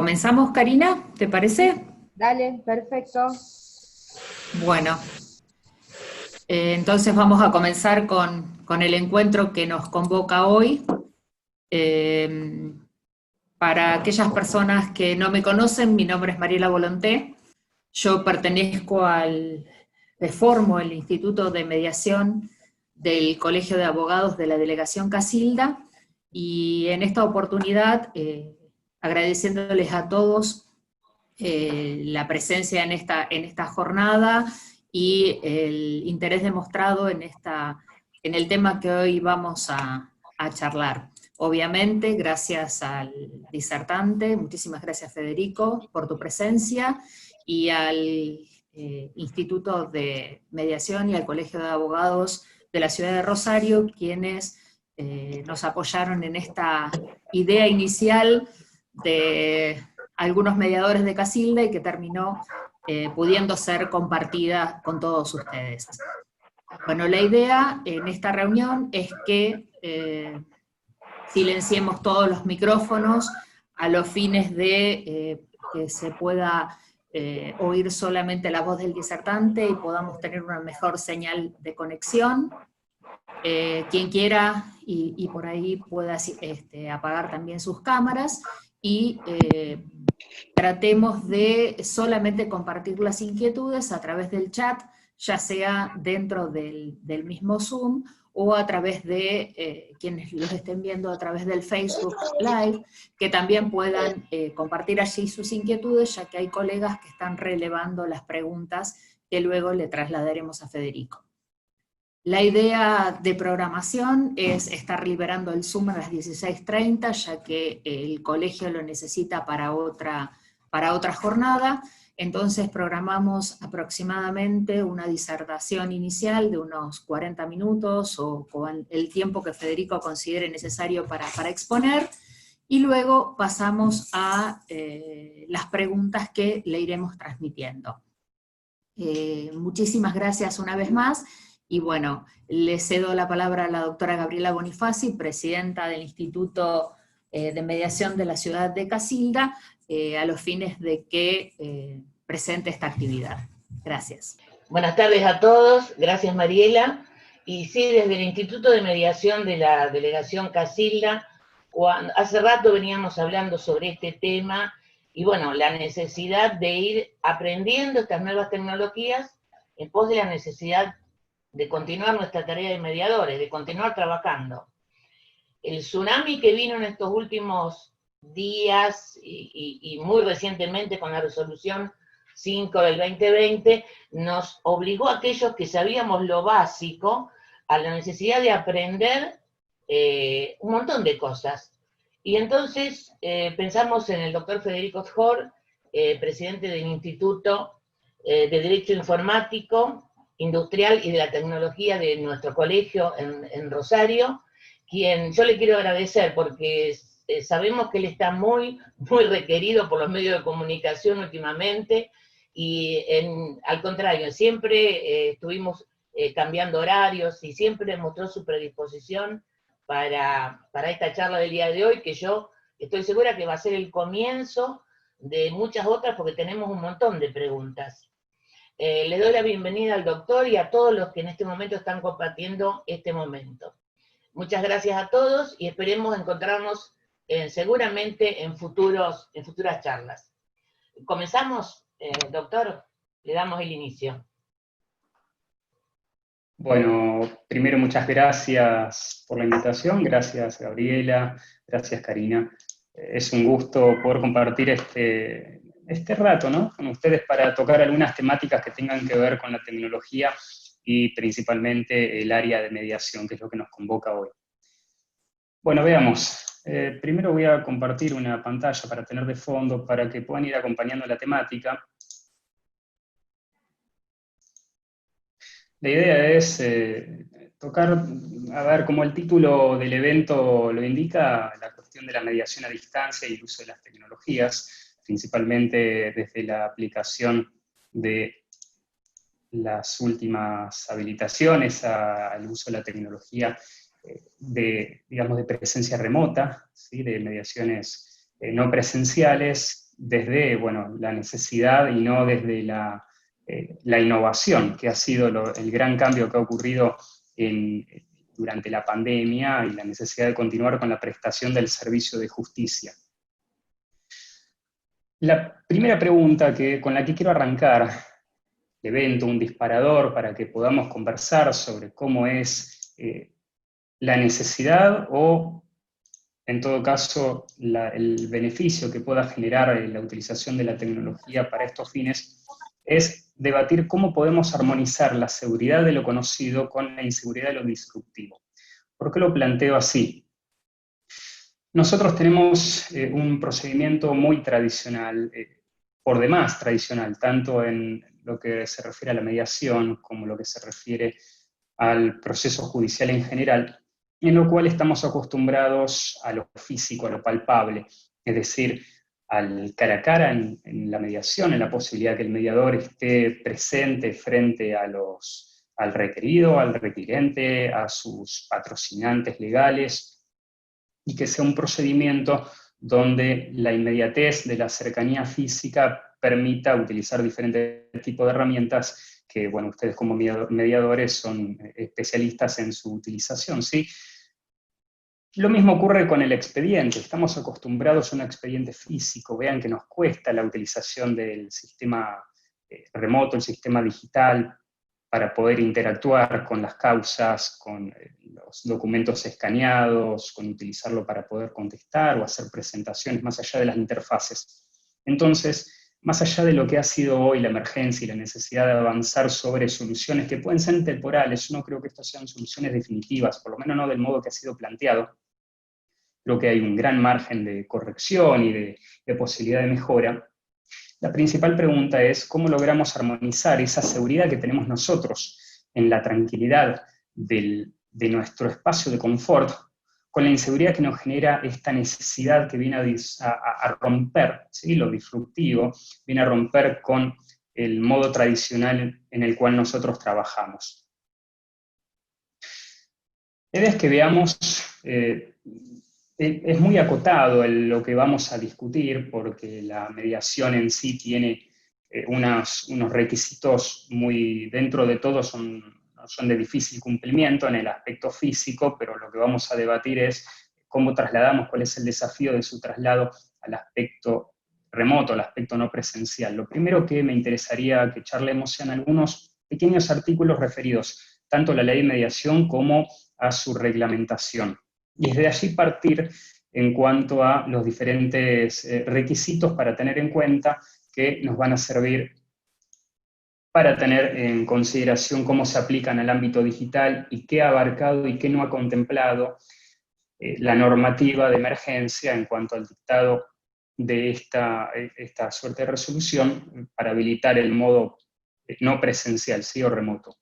¿Comenzamos, Karina? ¿Te parece? Dale, perfecto. Bueno, entonces vamos a comenzar con el encuentro que nos convoca hoy. Eh, para aquellas personas que no me conocen, mi nombre es Mariela Volonté. Yo pertenezco formo el Instituto de Mediación del Colegio de Abogados de la Delegación Casilda, y en esta oportunidad, agradeciéndoles a todos la presencia en esta jornada y el interés demostrado en el tema que hoy vamos a charlar. Obviamente, gracias al disertante, muchísimas gracias Federico por tu presencia, y al Instituto de Mediación y al Colegio de Abogados de la Ciudad de Rosario, quienes nos apoyaron en esta idea inicial de algunos mediadores de Casilda y que terminó pudiendo ser compartida con todos ustedes. Bueno, la idea en esta reunión es que silenciemos todos los micrófonos a los fines de que se pueda oír solamente la voz del disertante y podamos tener una mejor señal de conexión. Quien quiera y por ahí pueda apagar también sus cámaras, y tratemos de solamente compartir las inquietudes a través del chat, ya sea dentro del mismo Zoom o a través de quienes los estén viendo a través del Facebook Live, que también puedan compartir allí sus inquietudes, ya que hay colegas que están relevando las preguntas que luego le trasladaremos a Federico. La idea de programación es estar liberando el Zoom a las 16:30, ya que el colegio lo necesita para otra jornada. Entonces programamos aproximadamente una disertación inicial de unos 40 minutos o con el tiempo que Federico considere necesario para exponer, y luego pasamos a las preguntas que le iremos transmitiendo. Muchísimas gracias una vez más. Y bueno, le cedo la palabra a la doctora Gabriela Bonifaci, presidenta del Instituto de Mediación de la Ciudad de Casilda, a los fines de que presente esta actividad. Gracias. Buenas tardes a todos, gracias Mariela. Y sí, desde el Instituto de Mediación de la Delegación Casilda, hace rato veníamos hablando sobre este tema, y bueno, la necesidad de ir aprendiendo estas nuevas tecnologías en pos de la necesidad de continuar nuestra tarea de mediadores, de continuar trabajando. El tsunami que vino en estos últimos días y muy recientemente con la resolución 5 del 2020, nos obligó a aquellos que sabíamos lo básico a la necesidad de aprender un montón de cosas. Y entonces pensamos en el doctor Federico Schor, presidente del Instituto de Derecho Informático, Industrial y de la Tecnología de nuestro colegio en Rosario, quien yo le quiero agradecer porque sabemos que él está muy requerido por los medios de comunicación últimamente, y al contrario, siempre estuvimos cambiando horarios y siempre mostró su predisposición para esta charla del día de hoy, que yo estoy segura que va a ser el comienzo de muchas otras, porque tenemos un montón de preguntas. Le doy la bienvenida al doctor y a todos los que en este momento están compartiendo este momento. Muchas gracias a todos y esperemos encontrarnos seguramente en futuras charlas. ¿Comenzamos, doctor? Le damos el inicio. Bueno, primero muchas gracias por la invitación, gracias Gabriela, gracias Karina. Es un gusto poder compartir este rato, ¿no?, con ustedes para tocar algunas temáticas que tengan que ver con la tecnología y principalmente el área de mediación, que es lo que nos convoca hoy. Bueno, veamos. Primero voy a compartir una pantalla para tener de fondo, para que puedan ir acompañando la temática. La idea es tocar, a ver, como el título del evento lo indica, la cuestión de la mediación a distancia y el uso de las tecnologías, principalmente desde la aplicación de las últimas habilitaciones al uso de la tecnología digamos, de presencia remota, ¿sí?, de mediaciones no presenciales, desde, bueno, la necesidad y no desde la innovación, que ha sido el gran cambio que ha ocurrido durante la pandemia y la necesidad de continuar con la prestación del servicio de justicia. La primera pregunta con la que quiero arrancar el evento, un disparador para que podamos conversar sobre cómo es la necesidad o, en todo caso, el beneficio que pueda generar la utilización de la tecnología para estos fines, es debatir cómo podemos armonizar la seguridad de lo conocido con la inseguridad de lo disruptivo. ¿Por qué lo planteo así? Nosotros tenemos un procedimiento muy tradicional, por demás tradicional, tanto en lo que se refiere a la mediación como lo que se refiere al proceso judicial en general, en lo cual estamos acostumbrados a lo físico, a lo palpable, es decir, al cara a cara en la mediación, en la posibilidad que el mediador esté presente frente al requerido, al requirente, a sus patrocinantes legales, y que sea un procedimiento donde la inmediatez de la cercanía física permita utilizar diferentes tipos de herramientas que, bueno, ustedes como mediadores son especialistas en su utilización, ¿sí? Lo mismo ocurre con el expediente. Estamos acostumbrados a un expediente físico. Vean que nos cuesta la utilización del sistema remoto, el sistema digital, para poder interactuar con las causas, con los documentos escaneados, con utilizarlo para poder contestar o hacer presentaciones más allá de las interfaces. Entonces, más allá de lo que ha sido hoy la emergencia y la necesidad de avanzar sobre soluciones que pueden ser temporales, yo no creo que estas sean soluciones definitivas, por lo menos no del modo que ha sido planteado. Creo que hay un gran margen de corrección y de posibilidad de mejora. La principal pregunta es cómo logramos armonizar esa seguridad que tenemos nosotros en la tranquilidad de nuestro espacio de confort con la inseguridad que nos genera esta necesidad que viene a romper, ¿sí? Lo disruptivo, viene a romper con el modo tradicional en el cual nosotros trabajamos. La idea es que veamos, es muy acotado lo que vamos a discutir, porque la mediación en sí tiene unos requisitos muy, dentro de todo son de difícil cumplimiento en el aspecto físico, pero lo que vamos a debatir es cómo trasladamos, cuál es el desafío de su traslado al aspecto remoto, al aspecto no presencial. Lo primero que me interesaría que charlemos sean algunos pequeños artículos referidos tanto a la ley de mediación como a su reglamentación. Y desde allí partir en cuanto a los diferentes requisitos para tener en cuenta que nos van a servir para tener en consideración cómo se aplican al ámbito digital y qué ha abarcado y qué no ha contemplado la normativa de emergencia en cuanto al dictado de esta suerte de resolución para habilitar el modo no presencial, sí o remoto.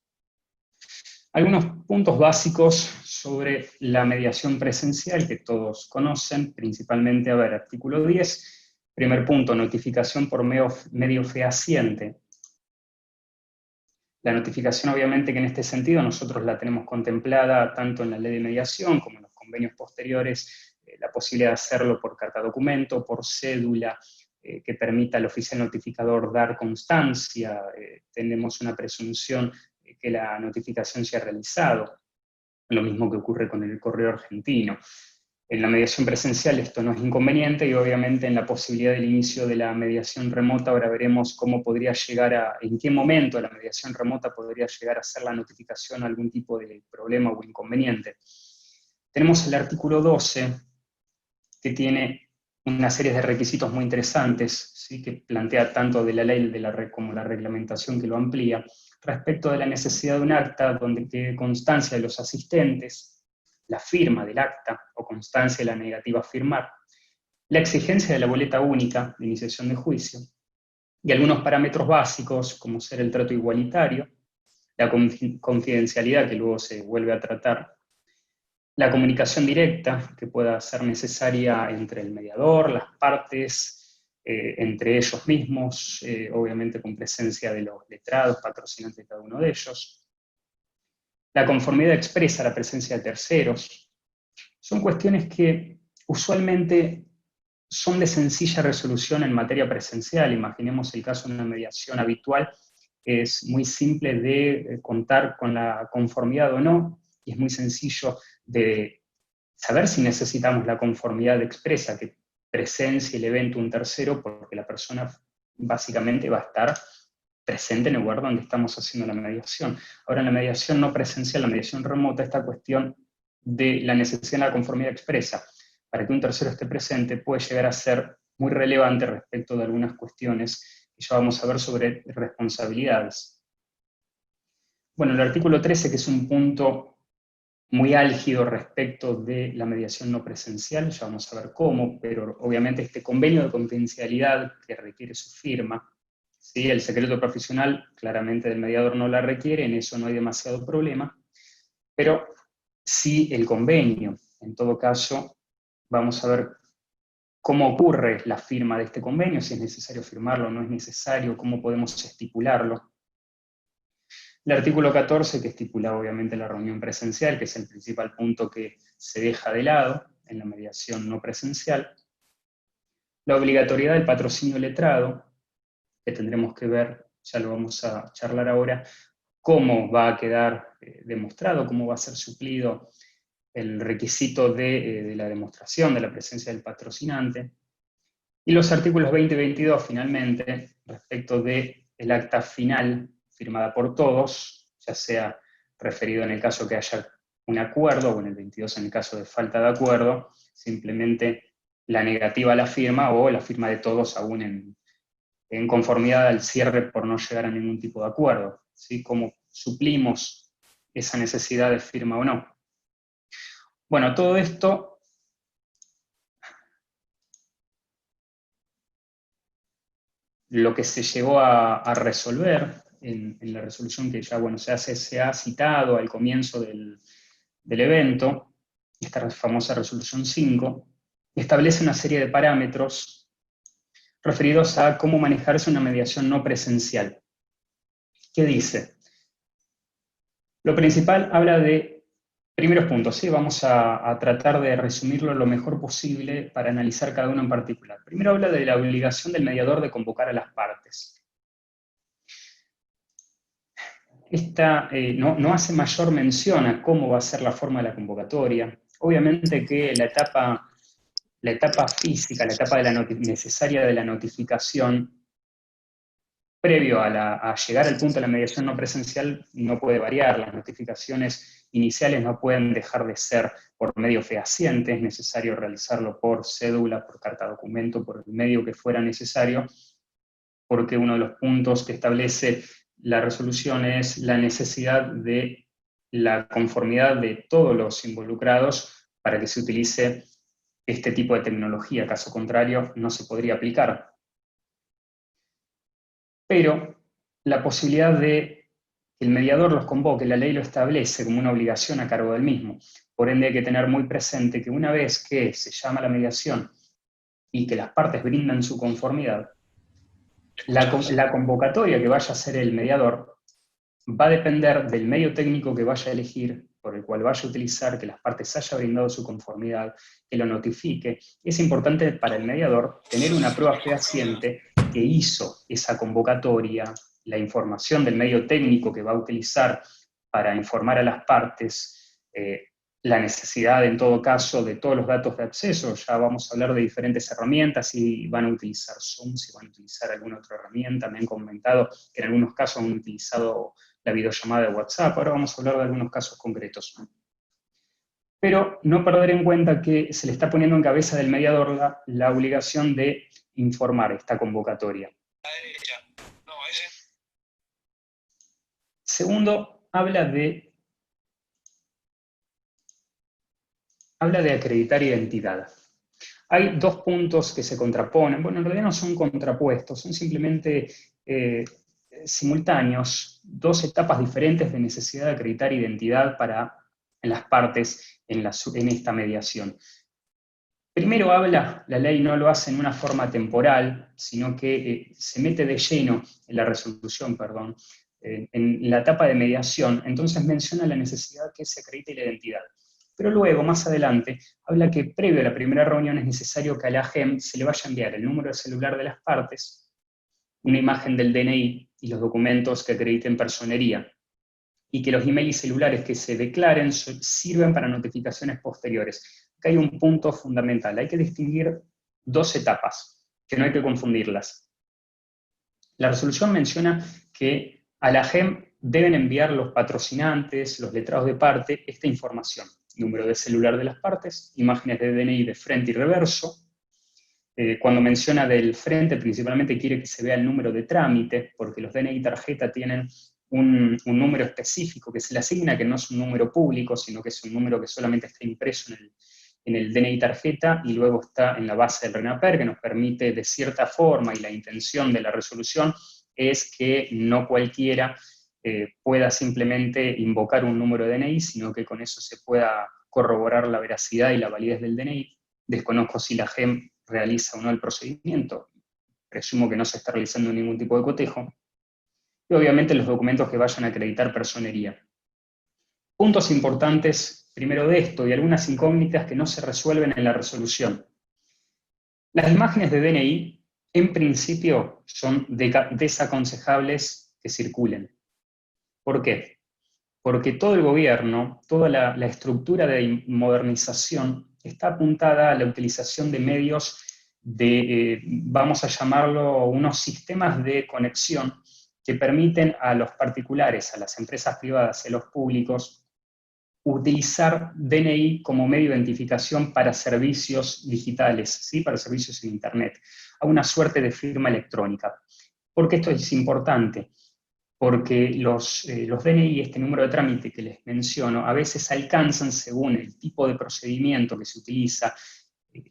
Algunos puntos básicos sobre la mediación presencial que todos conocen, principalmente, artículo 10, primer punto, notificación por medio fehaciente. La notificación, obviamente, que en este sentido nosotros la tenemos contemplada tanto en la ley de mediación como en los convenios posteriores, la posibilidad de hacerlo por carta documento, por cédula, que permita al oficial notificador dar constancia, tenemos una presunción que la notificación se ha realizado, lo mismo que ocurre con el correo argentino. En la mediación presencial esto no es inconveniente y obviamente en la posibilidad del inicio de la mediación remota ahora veremos cómo podría llegar en qué momento la mediación remota podría llegar a ser la notificación a algún tipo de problema o inconveniente. Tenemos el artículo 12 que tiene una serie de requisitos muy interesantes, ¿sí? Que plantea tanto de la ley como la reglamentación que lo amplía, respecto de la necesidad de un acta donde quede constancia de los asistentes, la firma del acta o constancia de la negativa a firmar, la exigencia de la boleta única de iniciación de juicio, y algunos parámetros básicos como ser el trato igualitario, la confidencialidad que luego se vuelve a tratar, la comunicación directa que pueda ser necesaria entre el mediador, las partes, entre ellos mismos, obviamente con presencia de los letrados, patrocinantes de cada uno de ellos. La conformidad expresa a la presencia de terceros. Son cuestiones que usualmente son de sencilla resolución en materia presencial. Imaginemos el caso de una mediación habitual, es muy simple de contar con la conformidad o no, y es muy sencillo de saber si necesitamos la conformidad expresa, que presencie el evento un tercero, porque la persona básicamente va a estar presente en el lugar donde estamos haciendo la mediación. Ahora, en la mediación no presencial, la mediación remota, esta cuestión de la necesidad de la conformidad expresa, para que un tercero esté presente, puede llegar a ser muy relevante respecto de algunas cuestiones que ya vamos a ver sobre responsabilidades. Bueno, el artículo 13, que es un punto muy álgido respecto de la mediación no presencial, ya vamos a ver cómo, pero obviamente este convenio de confidencialidad que requiere su firma, ¿sí? El secreto profesional claramente del mediador no la requiere, en eso no hay demasiado problema, pero sí el convenio. En todo caso, vamos a ver cómo ocurre la firma de este convenio, si es necesario firmarlo o no es necesario, cómo podemos estipularlo. El artículo 14, que estipula obviamente la reunión presencial, que es el principal punto que se deja de lado en la mediación no presencial. La obligatoriedad del patrocinio letrado, que tendremos que ver, ya lo vamos a charlar ahora, cómo va a quedar demostrado, cómo va a ser suplido el requisito de la demostración de la presencia del patrocinante. Y los artículos 20 y 22, finalmente, respecto del acta final firmada por todos, ya sea referido en el caso que haya un acuerdo, o en el 22 en el caso de falta de acuerdo, simplemente la negativa a la firma o la firma de todos aún en conformidad al cierre por no llegar a ningún tipo de acuerdo, ¿sí? Cómo suplimos esa necesidad de firma o no. Bueno, todo esto lo que se llegó a resolver en la resolución que ya se ha citado al comienzo del evento, esta famosa resolución 5, establece una serie de parámetros referidos a cómo manejarse una mediación no presencial. ¿Qué dice? Lo principal habla de primeros puntos, ¿sí? Vamos a tratar de resumirlo lo mejor posible para analizar cada uno en particular. Primero habla de la obligación del mediador de convocar a las partes. Esta no hace mayor mención a cómo va a ser la forma de la convocatoria. Obviamente que la etapa física, la etapa necesaria de la notificación, previo a llegar al punto de la mediación no presencial, no puede variar. Las notificaciones iniciales no pueden dejar de ser por medio fehaciente, es necesario realizarlo por cédula, por carta documento, por el medio que fuera necesario, porque uno de los puntos que establece la resolución es la necesidad de la conformidad de todos los involucrados para que se utilice este tipo de tecnología. Caso contrario, no se podría aplicar. Pero la posibilidad de que el mediador los convoque, la ley lo establece como una obligación a cargo del mismo. Por ende hay que tener muy presente que una vez que se llama la mediación y que las partes brindan su conformidad, la convocatoria que vaya a hacer el mediador va a depender del medio técnico que vaya a elegir, por el cual vaya a utilizar, que las partes haya brindado su conformidad, que lo notifique. Es importante para el mediador tener una prueba fehaciente que hizo esa convocatoria, la información del medio técnico que va a utilizar para informar a las partes, la necesidad en todo caso de todos los datos de acceso. Ya vamos a hablar de diferentes herramientas, si van a utilizar Zoom, si van a utilizar alguna otra herramienta. Me han comentado que en algunos casos han utilizado la videollamada de WhatsApp. Ahora vamos a hablar de algunos casos concretos. Pero no perder en cuenta que se le está poniendo en cabeza del mediador la obligación de informar esta convocatoria. Segundo, habla de acreditar identidad. Hay dos puntos que se contraponen. Bueno, en realidad no son contrapuestos, son simplemente simultáneos, dos etapas diferentes de necesidad de acreditar identidad en las partes en esta mediación. Primero habla, la ley no lo hace en una forma temporal, sino que se mete de lleno en la resolución, perdón, en la etapa de mediación. Entonces menciona la necesidad que se acredite la identidad. Pero luego, más adelante, habla que previo a la primera reunión es necesario que a la AGEM se le vaya a enviar el número de celular de las partes, una imagen del DNI y los documentos que acrediten personería, y que los emails celulares que se declaren sirven para notificaciones posteriores. Acá hay un punto fundamental, hay que distinguir dos etapas, que no hay que confundirlas. La resolución menciona que a la AGEM deben enviar los patrocinantes, los letrados de parte, esta información. Número de celular de las partes, imágenes de DNI de frente y reverso. Cuando menciona del frente, principalmente quiere que se vea el número de trámite, porque los DNI tarjeta tienen un número específico que se le asigna, que no es un número público, sino que es un número que solamente está impreso en el DNI tarjeta, y luego está en la base del RENAPER, que nos permite de cierta forma, y la intención de la resolución es que no cualquiera pueda simplemente invocar un número de DNI, sino que con eso se pueda corroborar la veracidad y la validez del DNI. Desconozco si la AGEM realiza o no el procedimiento, presumo que no se está realizando ningún tipo de cotejo, y obviamente los documentos que vayan a acreditar personería. Puntos importantes primero de esto, y algunas incógnitas que no se resuelven en la resolución. Las imágenes de DNI, en principio, son desaconsejables que circulen. ¿Por qué? Porque todo el gobierno, toda la estructura de modernización está apuntada a la utilización de medios de, vamos a llamarlo, unos sistemas de conexión que permiten a los particulares, a las empresas privadas y a los públicos utilizar DNI como medio de identificación para servicios digitales, ¿sí? Para servicios en Internet, a una suerte de firma electrónica. ¿Por qué esto es importante? Porque los DNI, este número de trámite que les menciono, a veces alcanzan, según el tipo de procedimiento que se utiliza,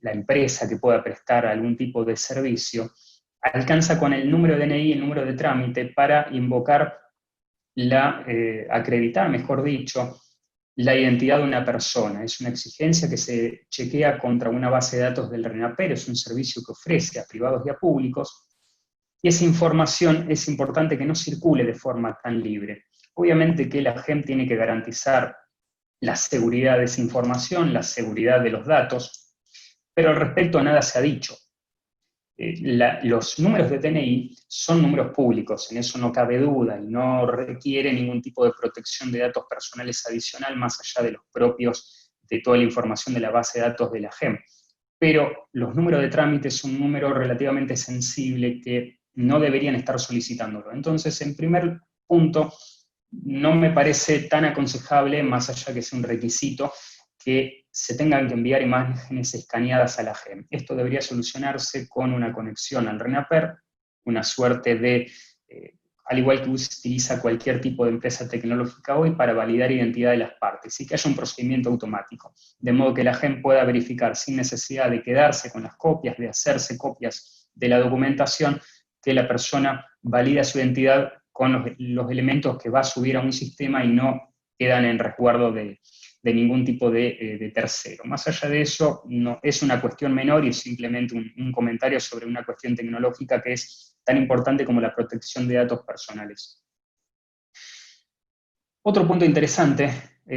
la empresa que pueda prestar algún tipo de servicio, alcanza con el número de DNI, el número de trámite, para invocar acreditar, mejor dicho, la identidad de una persona. Es una exigencia que se chequea contra una base de datos del RENAPER, es un servicio que ofrece a privados y a públicos, y esa información es importante que no circule de forma tan libre. Obviamente que la AGEM tiene que garantizar la seguridad de esa información, la seguridad de los datos, pero al respecto nada se ha dicho. Los números de DNI son números públicos, en eso no cabe duda, y no requiere ningún tipo de protección de datos personales adicional, más allá de los propios, de toda la información de la base de datos de la AGEM. Pero los números de trámite es un número relativamente sensible que no deberían estar solicitándolo. Entonces, en primer punto, no me parece tan aconsejable, más allá que sea un requisito, que se tengan que enviar imágenes escaneadas a la AGEM. Esto debería solucionarse con una conexión al RENAPER, una suerte de, al igual que utiliza cualquier tipo de empresa tecnológica hoy, para validar identidad de las partes, y que haya un procedimiento automático, de modo que la AGEM pueda verificar sin necesidad de quedarse con las copias, de hacerse copias de la documentación, que la persona valida su identidad con los elementos que va a subir a un sistema y no quedan en resguardo de ningún tipo de tercero. Más allá de eso, no, es una cuestión menor y es simplemente un comentario sobre una cuestión tecnológica que es tan importante como la protección de datos personales. Otro punto interesante,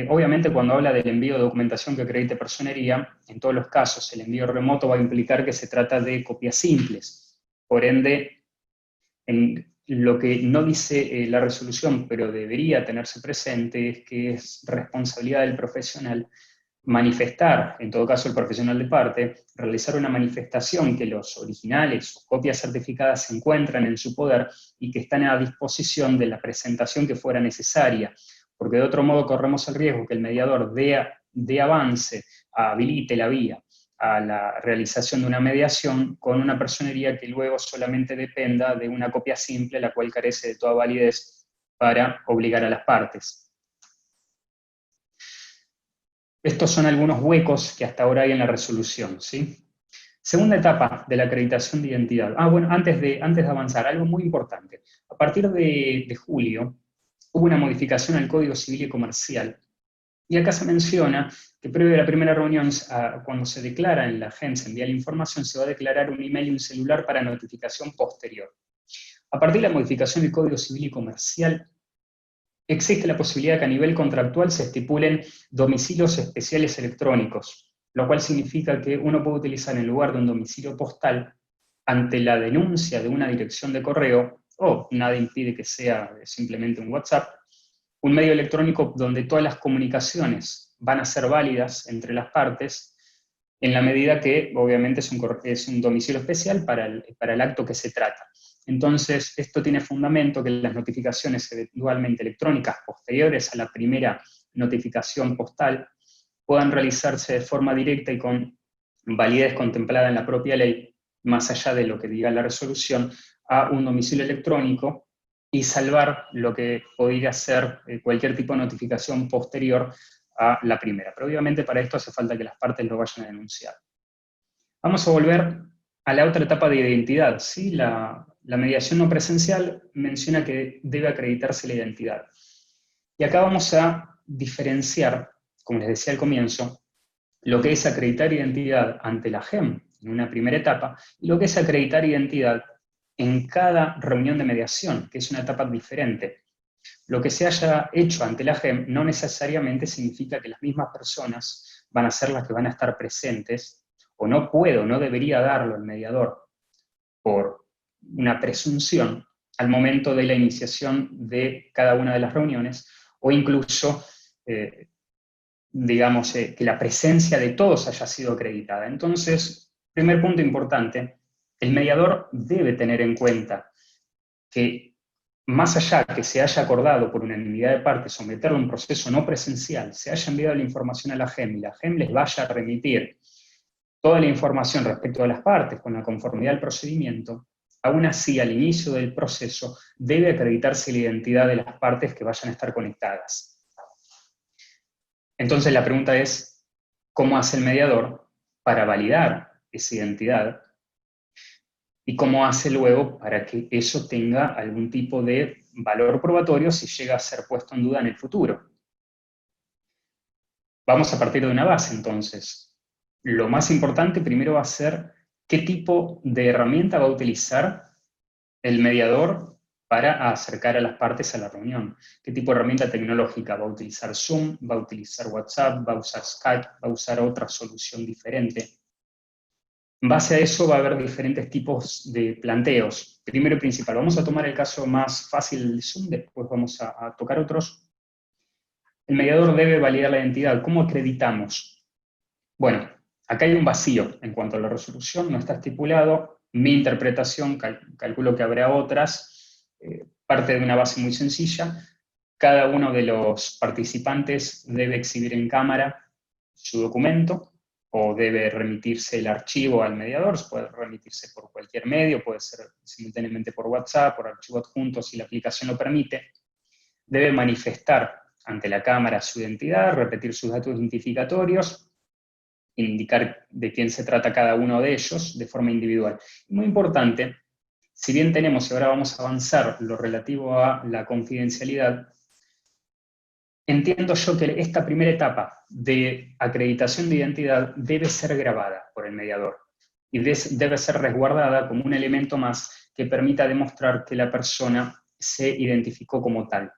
obviamente cuando habla del envío de documentación que acredite personería, en todos los casos el envío remoto va a implicar que se trata de copias simples. Por ende, en lo que no dice la resolución, pero debería tenerse presente, es que es responsabilidad del profesional manifestar, en todo caso el profesional de parte, realizar una manifestación que los originales o copias certificadas se encuentran en su poder y que están a disposición de la presentación que fuera necesaria, porque de otro modo corremos el riesgo que el mediador dé avance, habilite la vía a la realización de una mediación con una personería que luego solamente dependa de una copia simple, la cual carece de toda validez para obligar a las partes. Estos son algunos huecos que hasta ahora hay en la resolución, ¿sí? Segunda etapa de la acreditación de identidad. Bueno, antes de avanzar, algo muy importante. A partir de julio hubo una modificación al Código Civil y Comercial, y acá se menciona que previo a la primera reunión, cuando se declara en la AGEM, se envía la información, se va a declarar un email y un celular para notificación posterior. A partir de la modificación del Código Civil y Comercial, existe la posibilidad que a nivel contractual se estipulen domicilios especiales electrónicos, lo cual significa que uno puede utilizar en lugar de un domicilio postal, ante la denuncia de una dirección de correo, o nada impide que sea simplemente un WhatsApp, un medio electrónico donde todas las comunicaciones van a ser válidas entre las partes, en la medida que obviamente es un domicilio especial para el acto que se trata. Entonces, esto tiene fundamento que las notificaciones eventualmente electrónicas posteriores a la primera notificación postal puedan realizarse de forma directa y con validez contemplada en la propia ley, más allá de lo que diga la resolución, a un domicilio electrónico y salvar lo que podría ser cualquier tipo de notificación posterior a la primera. Pero obviamente para esto hace falta que las partes lo vayan a denunciar. Vamos a volver a la otra etapa de identidad, ¿sí? La mediación no presencial menciona que debe acreditarse la identidad. Y acá vamos a diferenciar, como les decía al comienzo, lo que es acreditar identidad ante la JEM en una primera etapa, y lo que es acreditar identidad en cada reunión de mediación, que es una etapa diferente. Lo que se haya hecho ante la JEM no necesariamente significa que las mismas personas van a ser las que van a estar presentes, o no debería darlo el mediador por una presunción al momento de la iniciación de cada una de las reuniones, o incluso, digamos, que la presencia de todos haya sido acreditada. Entonces, primer punto importante, el mediador debe tener en cuenta que más allá que se haya acordado por unanimidad de partes someterlo a un proceso no presencial, se haya enviado la información a la JEM y la JEM les vaya a remitir toda la información respecto a las partes con la conformidad del procedimiento, aún así al inicio del proceso debe acreditarse la identidad de las partes que vayan a estar conectadas. Entonces la pregunta es, ¿cómo hace el mediador para validar esa identidad? ¿Y cómo hace luego para que eso tenga algún tipo de valor probatorio si llega a ser puesto en duda en el futuro? Vamos a partir de una base, entonces. Lo más importante primero va a ser qué tipo de herramienta va a utilizar el mediador para acercar a las partes a la reunión. ¿Qué tipo de herramienta tecnológica? ¿Va a utilizar Zoom? ¿Va a utilizar WhatsApp? ¿Va a usar Skype? ¿Va a usar otra solución diferente? En base a eso va a haber diferentes tipos de planteos. Primero y principal, vamos a tomar el caso más fácil de Zoom, después vamos a tocar otros. El mediador debe validar la identidad. ¿Cómo acreditamos? Bueno, acá hay un vacío en cuanto a la resolución, no está estipulado. Mi interpretación, calculo que habrá otras, parte de una base muy sencilla. Cada uno de los participantes debe exhibir en cámara su documento, o debe remitirse el archivo al mediador, puede remitirse por cualquier medio, puede ser simultáneamente por WhatsApp, por archivo adjunto, si la aplicación lo permite. Debe manifestar ante la cámara su identidad, repetir sus datos identificatorios, indicar de quién se trata cada uno de ellos de forma individual. Muy importante, si bien tenemos, y ahora vamos a avanzar, lo relativo a la confidencialidad, entiendo yo que esta primera etapa de acreditación de identidad debe ser grabada por el mediador y debe ser resguardada como un elemento más que permita demostrar que la persona se identificó como tal.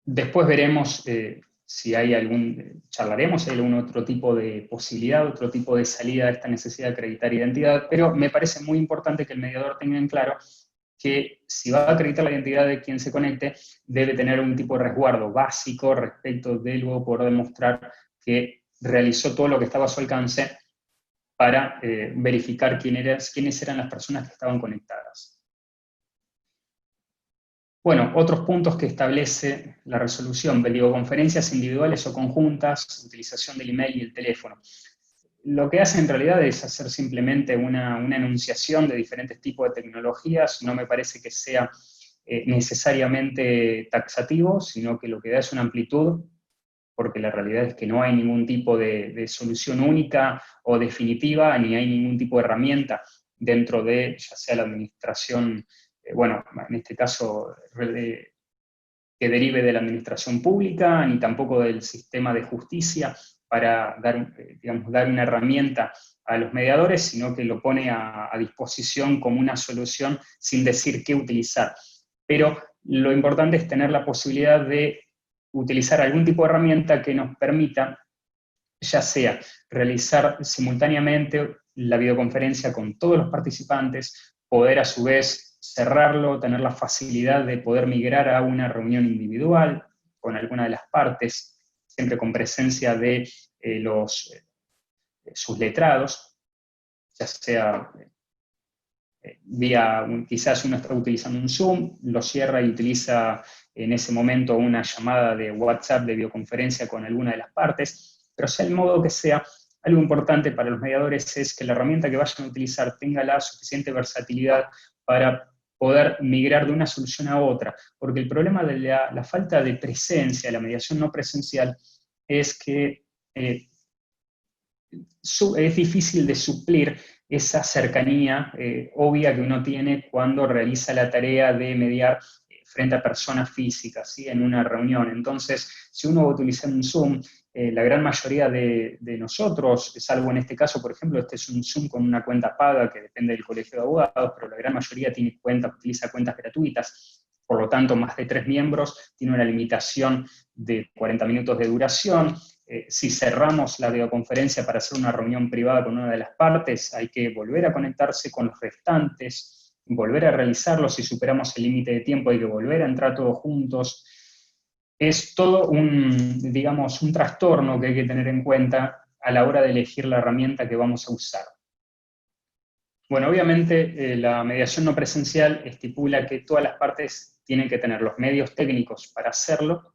Después veremos si hay charlaremos si hay algún otro tipo de posibilidad, otro tipo de salida a esta necesidad de acreditar identidad, pero me parece muy importante que el mediador tenga en claro que si va a acreditar la identidad de quien se conecte, debe tener un tipo de resguardo básico respecto de luego poder demostrar que realizó todo lo que estaba a su alcance para verificar quiénes eran las personas que estaban conectadas. Bueno, otros puntos que establece la resolución, videoconferencias individuales o conjuntas, utilización del email y el teléfono. Lo que hace en realidad es hacer simplemente una enunciación de diferentes tipos de tecnologías, no me parece que sea necesariamente taxativo, sino que lo que da es una amplitud, porque la realidad es que no hay ningún tipo de solución única o definitiva, ni hay ningún tipo de herramienta dentro de, ya sea la administración, bueno, en este caso, que derive de la administración pública, ni tampoco del sistema de justicia, para dar, digamos, dar una herramienta a los mediadores, sino que lo pone a disposición como una solución sin decir qué utilizar. Pero lo importante es tener la posibilidad de utilizar algún tipo de herramienta que nos permita, ya sea realizar simultáneamente la videoconferencia con todos los participantes, poder a su vez cerrarlo, tener la facilidad de poder migrar a una reunión individual con alguna de las partes, siempre con presencia de sus letrados, ya sea quizás uno está utilizando un Zoom, lo cierra y utiliza en ese momento una llamada de WhatsApp de videoconferencia con alguna de las partes, pero sea el modo que sea, algo importante para los mediadores es que la herramienta que vayan a utilizar tenga la suficiente versatilidad para poder migrar de una solución a otra, porque el problema de la falta de presencia, la mediación no presencial, es que es difícil de suplir esa cercanía obvia que uno tiene cuando realiza la tarea de mediar frente a personas físicas, ¿sí? En una reunión. Entonces, si uno va a utilizar un Zoom, la gran mayoría de nosotros, salvo en este caso, por ejemplo, este es un Zoom con una cuenta paga que depende del colegio de abogados, pero la gran mayoría utiliza cuentas gratuitas, por lo tanto, más de 3 miembros, tiene una limitación de 40 minutos de duración. Si cerramos la videoconferencia para hacer una reunión privada con una de las partes, hay que volver a conectarse con los restantes, volver a realizarlo. Si superamos el límite de tiempo, hay que volver a entrar todos juntos. Es todo digamos, un trastorno que hay que tener en cuenta a la hora de elegir la herramienta que vamos a usar. Bueno, obviamente la mediación no presencial estipula que todas las partes tienen que tener los medios técnicos para hacerlo.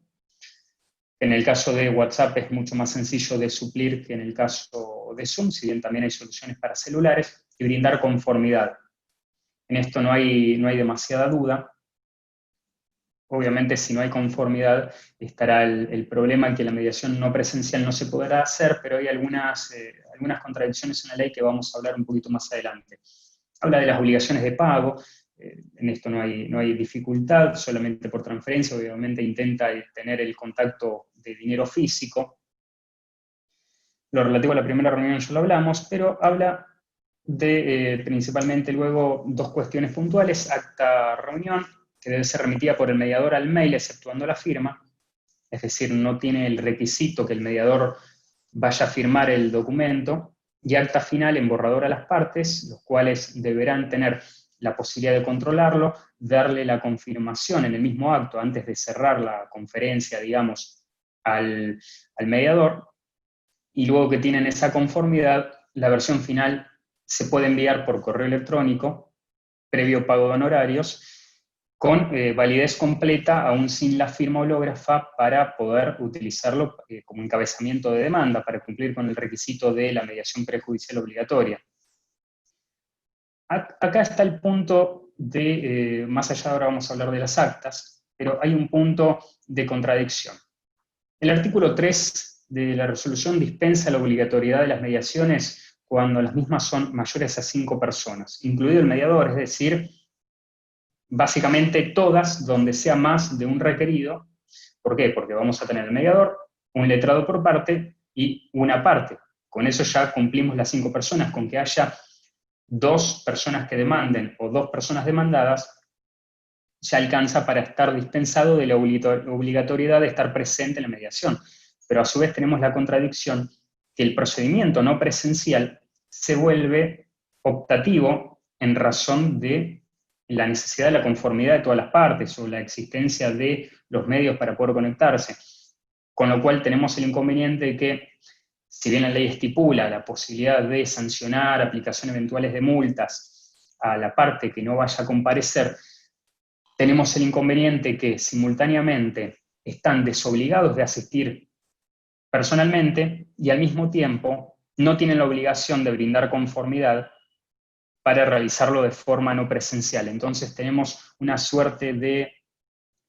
En el caso de WhatsApp es mucho más sencillo de suplir que en el caso de Zoom, si bien también hay soluciones para celulares, y brindar conformidad. En esto no hay demasiada duda. Obviamente, si no hay conformidad, estará el problema en que la mediación no presencial no se podrá hacer, pero hay algunas contradicciones en la ley que vamos a hablar un poquito más adelante. Habla de las obligaciones de pago. En esto no hay dificultad, solamente por transferencia, obviamente intenta tener el contacto de dinero físico. Lo relativo a la primera reunión ya lo hablamos, pero habla de principalmente luego 2 cuestiones puntuales: acta reunión, que debe ser remitida por el mediador al mail, exceptuando la firma, es decir, no tiene el requisito que el mediador vaya a firmar el documento, y acta final en borrador a las partes, los cuales deberán tener la posibilidad de controlarlo, darle la confirmación en el mismo acto antes de cerrar la conferencia, digamos, al mediador, y luego que tienen esa conformidad, la versión final se puede enviar por correo electrónico, previo pago de honorarios, con validez completa, aún sin la firma hológrafa, para poder utilizarlo como encabezamiento de demanda, para cumplir con el requisito de la mediación prejudicial obligatoria. Acá está el punto de, más allá de ahora vamos a hablar de las actas, pero hay un punto de contradicción. El artículo 3 de la resolución dispensa la obligatoriedad de las mediaciones cuando las mismas son mayores a 5 personas, incluido el mediador, es decir, básicamente todas donde sea más de un requerido. ¿Por qué? Porque vamos a tener el mediador, un letrado por parte y una parte. Con eso ya cumplimos las 5 personas, con que haya 2 personas que demanden o 2 personas demandadas, ya alcanza para estar dispensado de la obligatoriedad de estar presente en la mediación. Pero a su vez tenemos la contradicción que el procedimiento no presencial se vuelve optativo en razón de la necesidad de la conformidad de todas las partes o la existencia de los medios para poder conectarse. Con lo cual tenemos el inconveniente de que, si bien la ley estipula la posibilidad de sancionar aplicaciones eventuales de multas a la parte que no vaya a comparecer, tenemos el inconveniente que simultáneamente están desobligados de asistir personalmente y al mismo tiempo no tienen la obligación de brindar conformidad para realizarlo de forma no presencial. Entonces tenemos una suerte de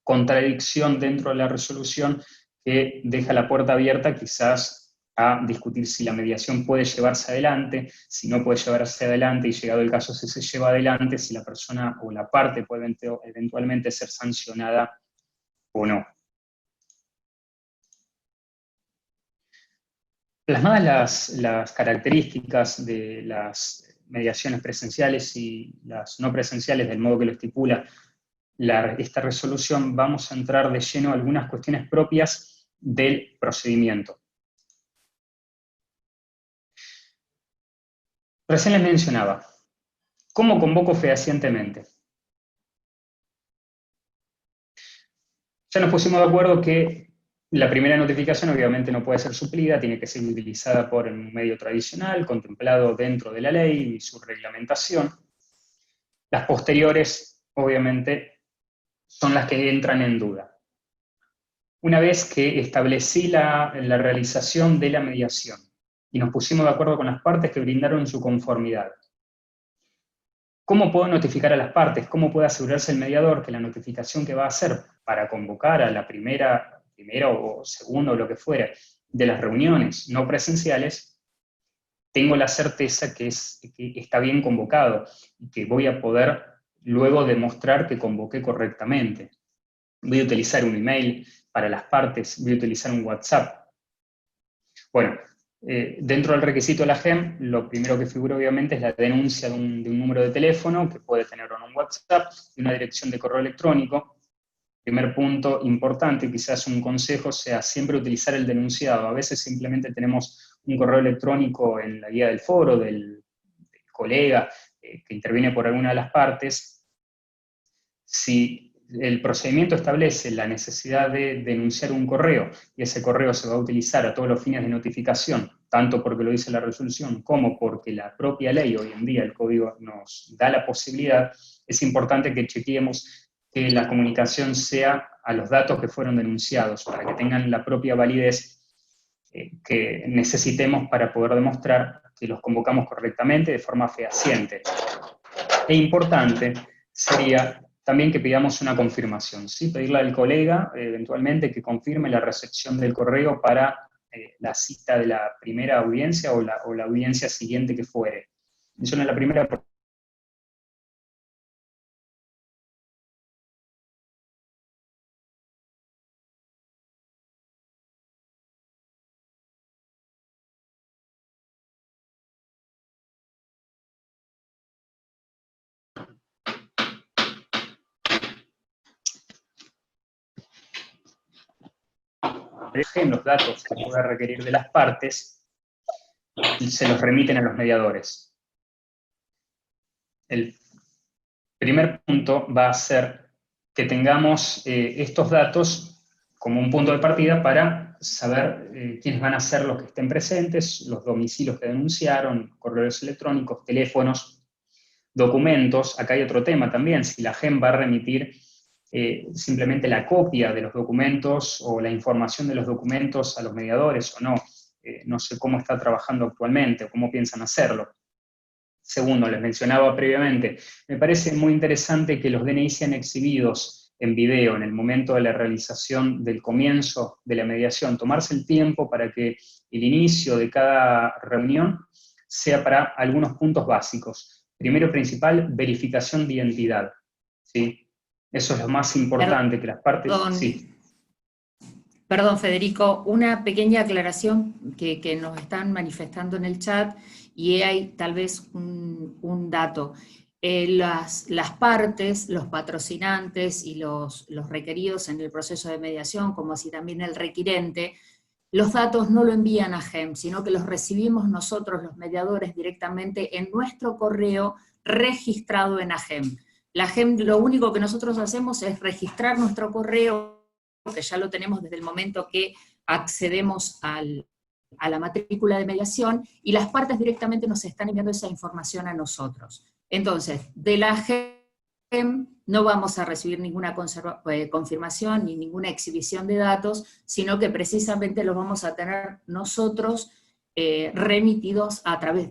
contradicción dentro de la resolución que deja la puerta abierta quizás a discutir si la mediación puede llevarse adelante, si no puede llevarse adelante, y llegado el caso si se lleva adelante, si la persona o la parte puede eventualmente ser sancionada o no. Plasmadas las características de las mediaciones presenciales y las no presenciales del modo que lo estipula esta resolución vamos a entrar de lleno a algunas cuestiones propias del procedimiento. Recién les mencionaba, ¿cómo convoco fehacientemente? Ya nos pusimos de acuerdo que la primera notificación obviamente no puede ser suplida, tiene que ser utilizada por un medio tradicional, contemplado dentro de la ley y su reglamentación. Las posteriores, obviamente, son las que entran en duda. Una vez que establecí la realización de la mediación y nos pusimos de acuerdo con las partes que brindaron su conformidad, ¿cómo puedo notificar a las partes? ¿Cómo puede asegurarse el mediador que la notificación que va a hacer para convocar a la primera o segunda o lo que fuera de las reuniones no presenciales, tengo la certeza que está bien convocado y que voy a poder luego demostrar que convoqué correctamente? Voy a utilizar un email para las partes, voy a utilizar un WhatsApp. Bueno, dentro del requisito de la GEM, lo primero que figura obviamente es la denuncia de un número de teléfono, que puede tener o no un WhatsApp, y una dirección de correo electrónico. Primer punto importante, quizás un consejo, sea siempre utilizar el denunciado. A veces simplemente tenemos un correo electrónico en la guía del foro, del colega que interviene por alguna de las partes. Si el procedimiento establece la necesidad de denunciar un correo, y ese correo se va a utilizar a todos los fines de notificación, tanto porque lo dice la resolución, como porque la propia ley, hoy en día el código nos da la posibilidad, es importante que chequeemos que la comunicación sea a los datos que fueron denunciados, para que tengan la propia validez que necesitemos para poder demostrar que los convocamos correctamente de forma fehaciente. E importante sería también que pidamos una confirmación, ¿sí? Pedirle al colega eventualmente que confirme la recepción del correo para la cita de la primera audiencia o la audiencia siguiente que fuere. Menciono la primera porque dejen los datos que pueda requerir de las partes y se los remiten a los mediadores. El primer punto va a ser que tengamos estos datos como un punto de partida para saber quiénes van a ser los que estén presentes, los domicilios que denunciaron, correos electrónicos, teléfonos, documentos. Acá hay otro tema también, si la GEM va a remitir simplemente la copia de los documentos o la información de los documentos a los mediadores o no. No sé cómo está trabajando actualmente o cómo piensan hacerlo. Segundo, les mencionaba previamente, me parece muy interesante que los DNI sean exhibidos en video en el momento de la realización del comienzo de la mediación, tomarse el tiempo para que el inicio de cada reunión sea para algunos puntos básicos. Primero principal, verificación de identidad, ¿sí? Eso es lo más importante, que las partes... Sí. Perdón, Federico, una pequeña aclaración que nos están manifestando en el chat, y hay tal vez un dato. Las partes, los patrocinantes y los requeridos en el proceso de mediación, como así también el requirente, los datos no lo envían a GEM, sino que los recibimos nosotros, los mediadores, directamente en nuestro correo registrado en AGEM. La GEM, lo único que nosotros hacemos es registrar nuestro correo, que ya lo tenemos desde el momento que accedemos a la matrícula de mediación, y las partes directamente nos están enviando esa información a nosotros. Entonces, de la GEM no vamos a recibir ninguna confirmación ni ninguna exhibición de datos, sino que precisamente los vamos a tener nosotros remitidos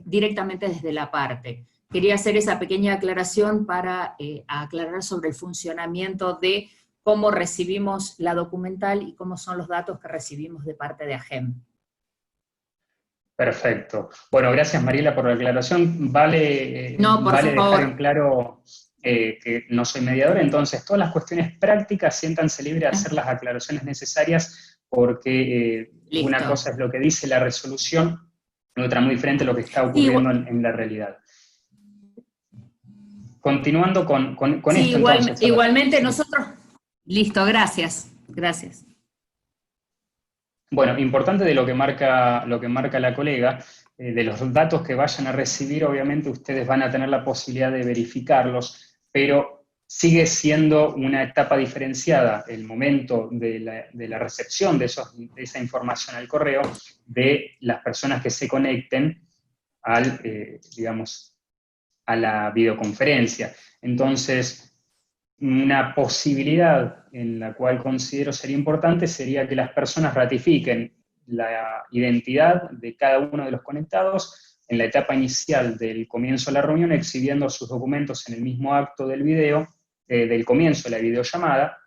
directamente desde la parte. Quería hacer esa pequeña aclaración para aclarar sobre el funcionamiento de cómo recibimos la documental y cómo son los datos que recibimos de parte de AGEM. Perfecto. Bueno, gracias Mariela por la aclaración. Vale dejar en claro que no soy mediadora, entonces todas las cuestiones prácticas siéntanse libres de hacer las aclaraciones necesarias, porque una cosa es lo que dice la resolución, y otra muy diferente a lo que está ocurriendo en la realidad. continuando con Sí, esto entonces. igualmente nosotros... Listo, gracias. Gracias. Bueno, importante de lo que marca la colega, de los datos que vayan a recibir, obviamente ustedes van a tener la posibilidad de verificarlos, pero sigue siendo una etapa diferenciada el momento de la recepción de esa información al correo de las personas que se conecten digamos, a la videoconferencia. Entonces, una posibilidad en la cual considero sería importante sería que las personas ratifiquen la identidad de cada uno de los conectados en la etapa inicial del comienzo de la reunión, exhibiendo sus documentos en el mismo acto del video, del comienzo de la videollamada,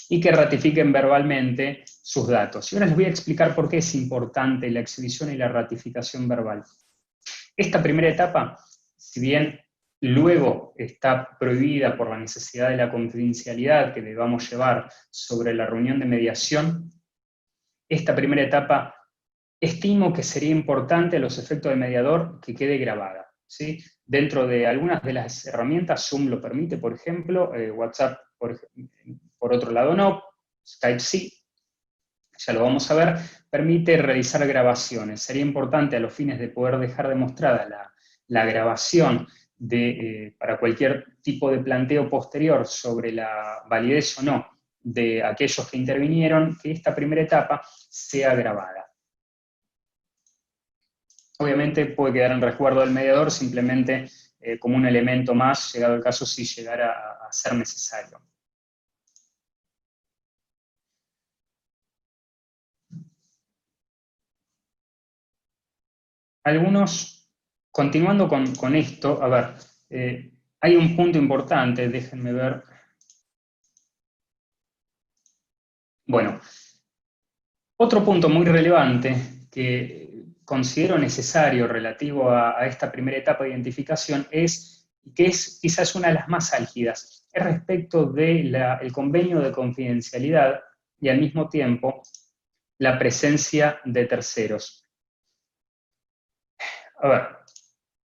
y que ratifiquen verbalmente sus datos. Y ahora les voy a explicar por qué es importante la exhibición y la ratificación verbal. Esta primera etapa, si bien luego está prohibida por la necesidad de la confidencialidad que debamos llevar sobre la reunión de mediación, esta primera etapa estimo que sería importante a los efectos del mediador que quede grabada, ¿sí? Dentro de algunas de las herramientas, Zoom lo permite, por ejemplo, WhatsApp, por otro lado no, Skype sí, ya lo vamos a ver, permite realizar grabaciones. Sería importante a los fines de poder dejar demostrada la grabación para cualquier tipo de planteo posterior sobre la validez o no de aquellos que intervinieron, que esta primera etapa sea grabada. Obviamente puede quedar en resguardo del mediador simplemente como un elemento más, llegado el caso si llegara a ser necesario. Continuando con esto, a ver, hay un punto importante, déjenme ver. Bueno, otro punto muy relevante que considero necesario relativo a esta primera etapa de identificación es, que es quizás una de las más álgidas, es respecto del convenio de confidencialidad y al mismo tiempo la presencia de terceros. A ver,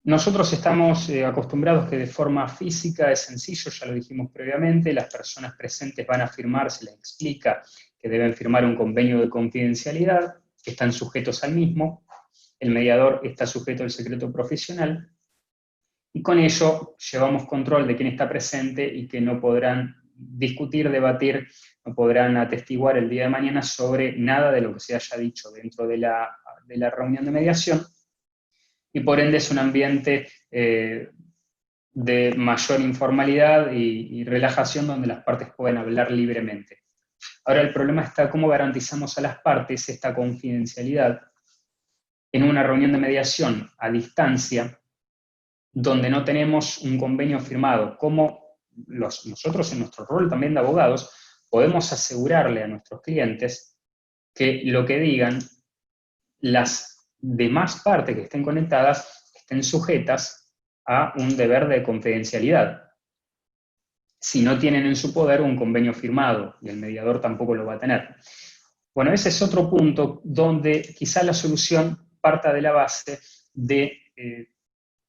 nosotros estamos acostumbrados que de forma física es sencillo, ya lo dijimos previamente, las personas presentes van a firmar, se les explica que deben firmar un convenio de confidencialidad, que están sujetos al mismo, el mediador está sujeto al secreto profesional, y con ello llevamos control de quién está presente y que no podrán discutir, debatir, no podrán atestiguar el día de mañana sobre nada de lo que se haya dicho dentro de la reunión de mediación, y por ende es un ambiente de mayor informalidad y relajación donde las partes pueden hablar libremente. Ahora el problema está cómo garantizamos a las partes esta confidencialidad en una reunión de mediación a distancia donde no tenemos un convenio firmado. Cómo nosotros en nuestro rol también de abogados podemos asegurarle a nuestros clientes que lo que digan las demás partes que estén conectadas estén sujetas a un deber de confidencialidad. Si no tienen en su poder un convenio firmado, y el mediador tampoco lo va a tener. Bueno, ese es otro punto donde quizá la solución parta de la base de,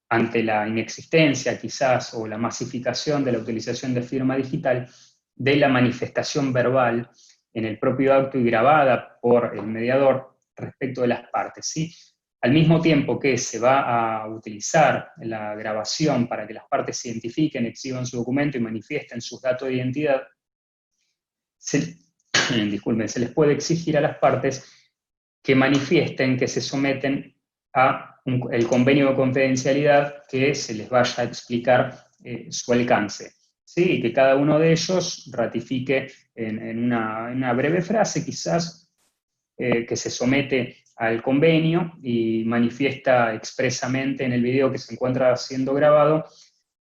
ante la inexistencia quizás, o la masificación de la utilización de firma digital, de la manifestación verbal en el propio acto y grabada por el mediador respecto de las partes, ¿sí? Al mismo tiempo que se va a utilizar la grabación para que las partes se identifiquen, exhiban su documento y manifiesten sus datos de identidad, disculpen, se les puede exigir a las partes que manifiesten que se someten a el convenio de confidencialidad, que se les vaya a explicar su alcance, ¿sí? Y que cada uno de ellos ratifique en una breve frase quizás que se somete al convenio y manifiesta expresamente en el video que se encuentra siendo grabado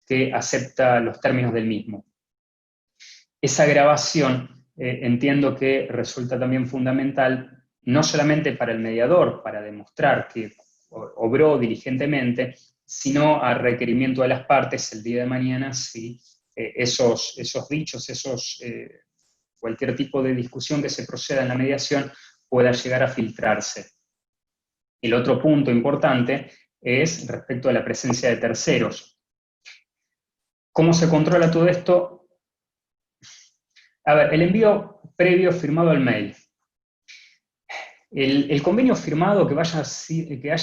que acepta los términos del mismo. Esa grabación entiendo que resulta también fundamental, no solamente para el mediador, para demostrar que obró diligentemente, sino a requerimiento de las partes el día de mañana si esos dichos, cualquier tipo de discusión que se proceda en la mediación pueda llegar a filtrarse. El otro punto importante es respecto a la presencia de terceros. ¿Cómo se controla todo esto? A ver, el envío previo firmado al mail. El convenio firmado que haya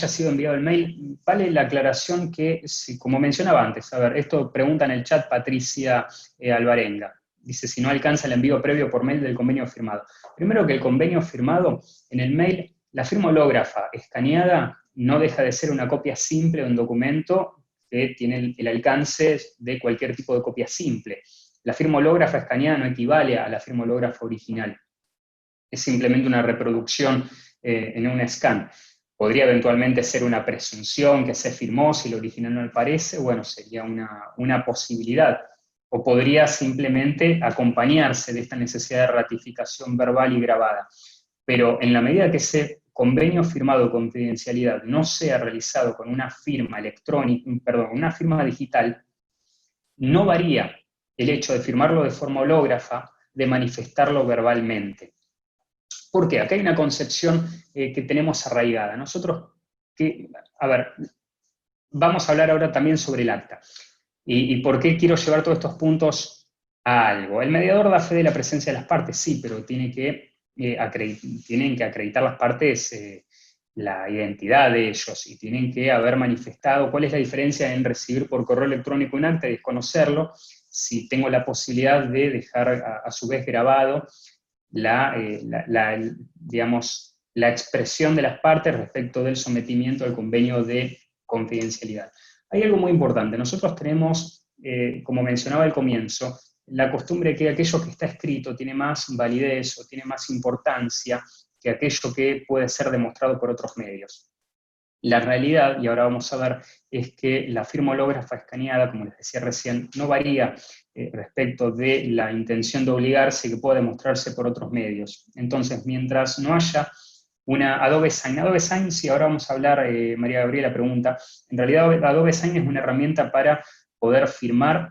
sido enviado al mail, vale la aclaración que, como mencionaba antes, a ver, esto pregunta en el chat Patricia Alvarenga. Dice, si no alcanza el envío previo por mail del convenio firmado. Primero que el convenio firmado, en el mail, la firma hológrafa escaneada no deja de ser una copia simple de un documento que tiene el alcance de cualquier tipo de copia simple. La firma hológrafa escaneada no equivale a la firma hológrafa original. Es simplemente una reproducción en un scan. Podría eventualmente ser una presunción que se firmó, si el original no aparece, bueno, sería una posibilidad. O podría simplemente acompañarse de esta necesidad de ratificación verbal y grabada. Pero en la medida que ese convenio firmado de confidencialidad no sea realizado con una firma electrónica, perdón, una firma digital, no varía el hecho de firmarlo de forma hológrafa de manifestarlo verbalmente. ¿Por qué? Acá hay una concepción que tenemos arraigada. Nosotros, a ver, vamos a hablar ahora también sobre el acta. ¿Y por qué quiero llevar todos estos puntos a algo? El mediador da fe de la presencia de las partes, sí, pero tienen que acreditar las partes la identidad de ellos y tienen que haber manifestado cuál es la diferencia en recibir por correo electrónico un acta y desconocerlo, si tengo la posibilidad de dejar a su vez grabado digamos, la expresión de las partes respecto del sometimiento al convenio de confidencialidad. Hay algo muy importante. Nosotros tenemos, como mencionaba al comienzo, la costumbre de que aquello que está escrito tiene más validez o tiene más importancia que aquello que puede ser demostrado por otros medios. La realidad, y ahora vamos a ver, es que la firma hológrafa escaneada, como les decía recién, no varía respecto de la intención de obligarse que pueda demostrarse por otros medios. Entonces, mientras no haya una Adobe Sign, sí, ahora vamos a hablar, María Gabriela pregunta, en realidad Adobe Sign es una herramienta para poder firmar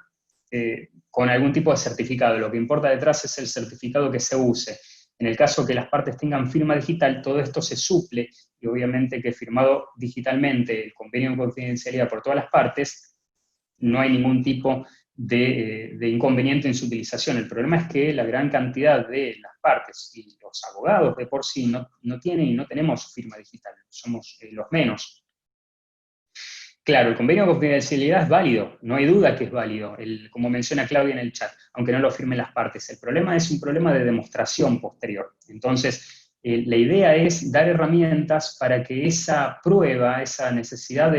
con algún tipo de certificado. Lo que importa detrás es el certificado que se use. En el caso que las partes tengan firma digital, todo esto se suple, y obviamente que firmado digitalmente el convenio de confidencialidad por todas las partes, no hay ningún tipo de inconveniente en su utilización. El problema es que la gran cantidad de las partes y los abogados de por sí no tienen y no tenemos firma digital, somos los menos. Claro, el convenio de confidencialidad es válido, no hay duda que es válido, como menciona Claudia en el chat, aunque no lo firmen las partes. El problema es un problema de demostración posterior. Entonces, la idea es dar herramientas para que esa prueba, esa necesidad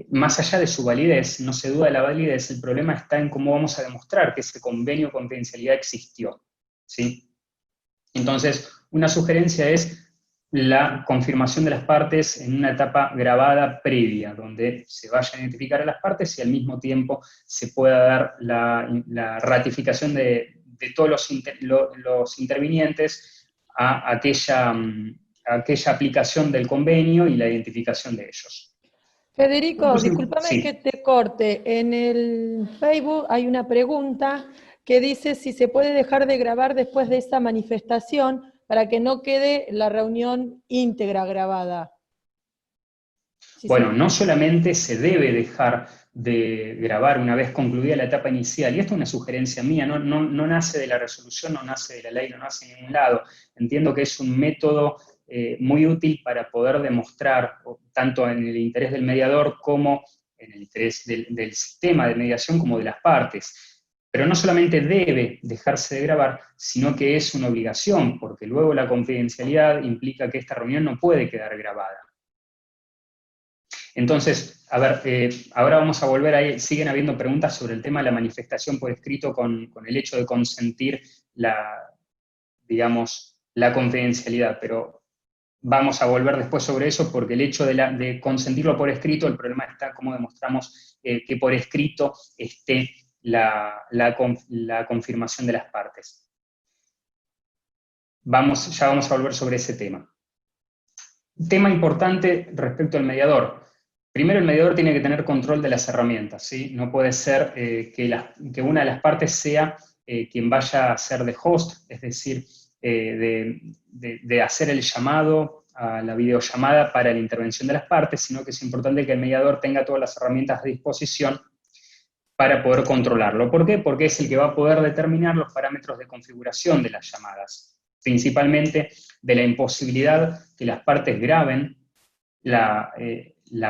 más allá de su validez, no se duda de la validez, el problema está en cómo vamos a demostrar que ese convenio de confidencialidad existió, ¿sí? Entonces, una sugerencia es la confirmación de las partes en una etapa grabada previa, donde se vaya a identificar a las partes y al mismo tiempo se pueda dar la ratificación de todos los intervinientes a aquella aplicación del convenio y la identificación de ellos. Federico, discúlpame sí. que te corte. En el Facebook hay una pregunta que dice si se puede dejar de grabar después de esa manifestación para que no quede la reunión íntegra grabada. Bueno, no solamente se debe dejar de grabar una vez concluida la etapa inicial, y esto es una sugerencia mía, no nace de la resolución, no nace de la ley, no nace de ningún lado. Entiendo que es un método muy útil para poder demostrar, tanto en el interés del mediador como en el interés del sistema de mediación como de las partes. Pero no solamente debe dejarse de grabar, sino que es una obligación, porque luego la confidencialidad implica que esta reunión no puede quedar grabada. Entonces, a ver, ahora vamos a volver ahí, siguen habiendo preguntas sobre el tema de la manifestación por escrito con el hecho de consentir digamos, la confidencialidad, pero vamos a volver después sobre eso porque el hecho de consentirlo por escrito, el problema está cómo demostramos que por escrito esté la confirmación de las partes. Ya vamos a volver sobre ese tema. Tema importante respecto al mediador. Primero, el mediador tiene que tener control de las herramientas, ¿sí? No puede ser que una de las partes sea quien vaya a ser de host, es decir, de hacer el llamado a la videollamada para la intervención de las partes, sino que es importante que el mediador tenga todas las herramientas a disposición para poder controlarlo. ¿Por qué? Porque es el que va a poder determinar los parámetros de configuración de las llamadas, principalmente de la imposibilidad que las partes graben la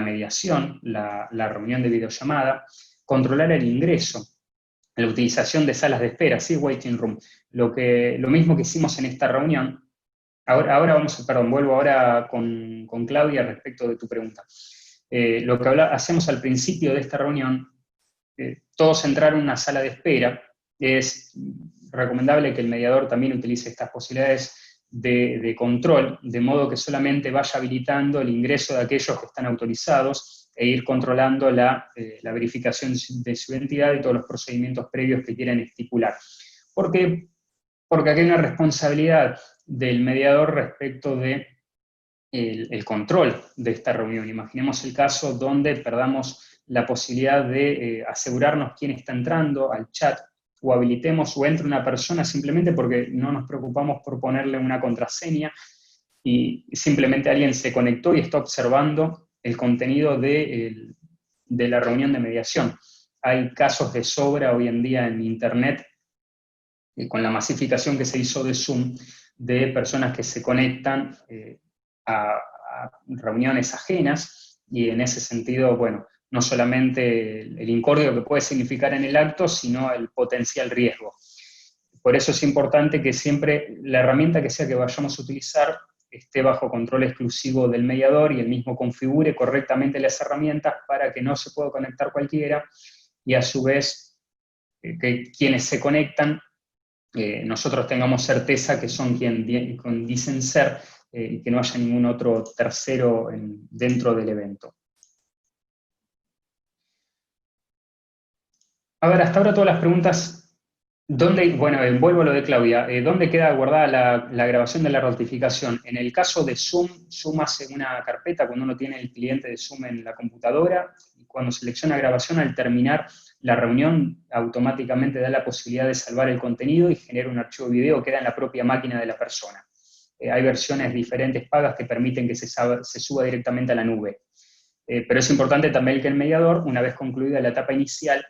mediación, la reunión de videollamada, controlar el ingreso, la utilización de salas de espera, ¿sí? Waiting room, lo mismo que hicimos en esta reunión. Ahora vuelvo ahora con Claudia respecto de tu pregunta. Lo que hacemos al principio de esta reunión, todos entraron a una sala de espera. Es recomendable que el mediador también utilice estas posibilidades de control, de modo que solamente vaya habilitando el ingreso de aquellos que están autorizados e ir controlando la verificación de su identidad y todos los procedimientos previos que quieran estipular. ¿Por qué? Porque aquí hay una responsabilidad del mediador respecto de el control de esta reunión. Imaginemos el caso donde perdamos la posibilidad de asegurarnos quién está entrando al chat, o habilitemos o entre una persona simplemente porque no nos preocupamos por ponerle una contraseña y simplemente alguien se conectó y está observando el contenido de la reunión de mediación. Hay casos de sobra hoy en día en Internet, con la masificación que se hizo de Zoom, de personas que se conectan a reuniones ajenas, y en ese sentido, bueno, no solamente el incordio que puede significar en el acto, sino el potencial riesgo. Por eso es importante que siempre la herramienta que sea que vayamos a utilizar esté bajo control exclusivo del mediador y él mismo configure correctamente las herramientas para que no se pueda conectar cualquiera, y a su vez que quienes se conectan nosotros tengamos certeza que son quien dicen ser, y que no haya ningún otro tercero dentro del evento. A ver, hasta ahora todas las preguntas, bueno, vuelvo a lo de Claudia, ¿dónde queda guardada la grabación de la ratificación? En el caso de Zoom, Zoom hace una carpeta cuando uno tiene el cliente de Zoom en la computadora, y cuando selecciona grabación, al terminar la reunión, automáticamente da la posibilidad de salvar el contenido y genera un archivo video que queda en la propia máquina de la persona. Hay versiones diferentes pagas que permiten que se suba directamente a la nube. Pero es importante también que el mediador, una vez concluida la etapa inicial,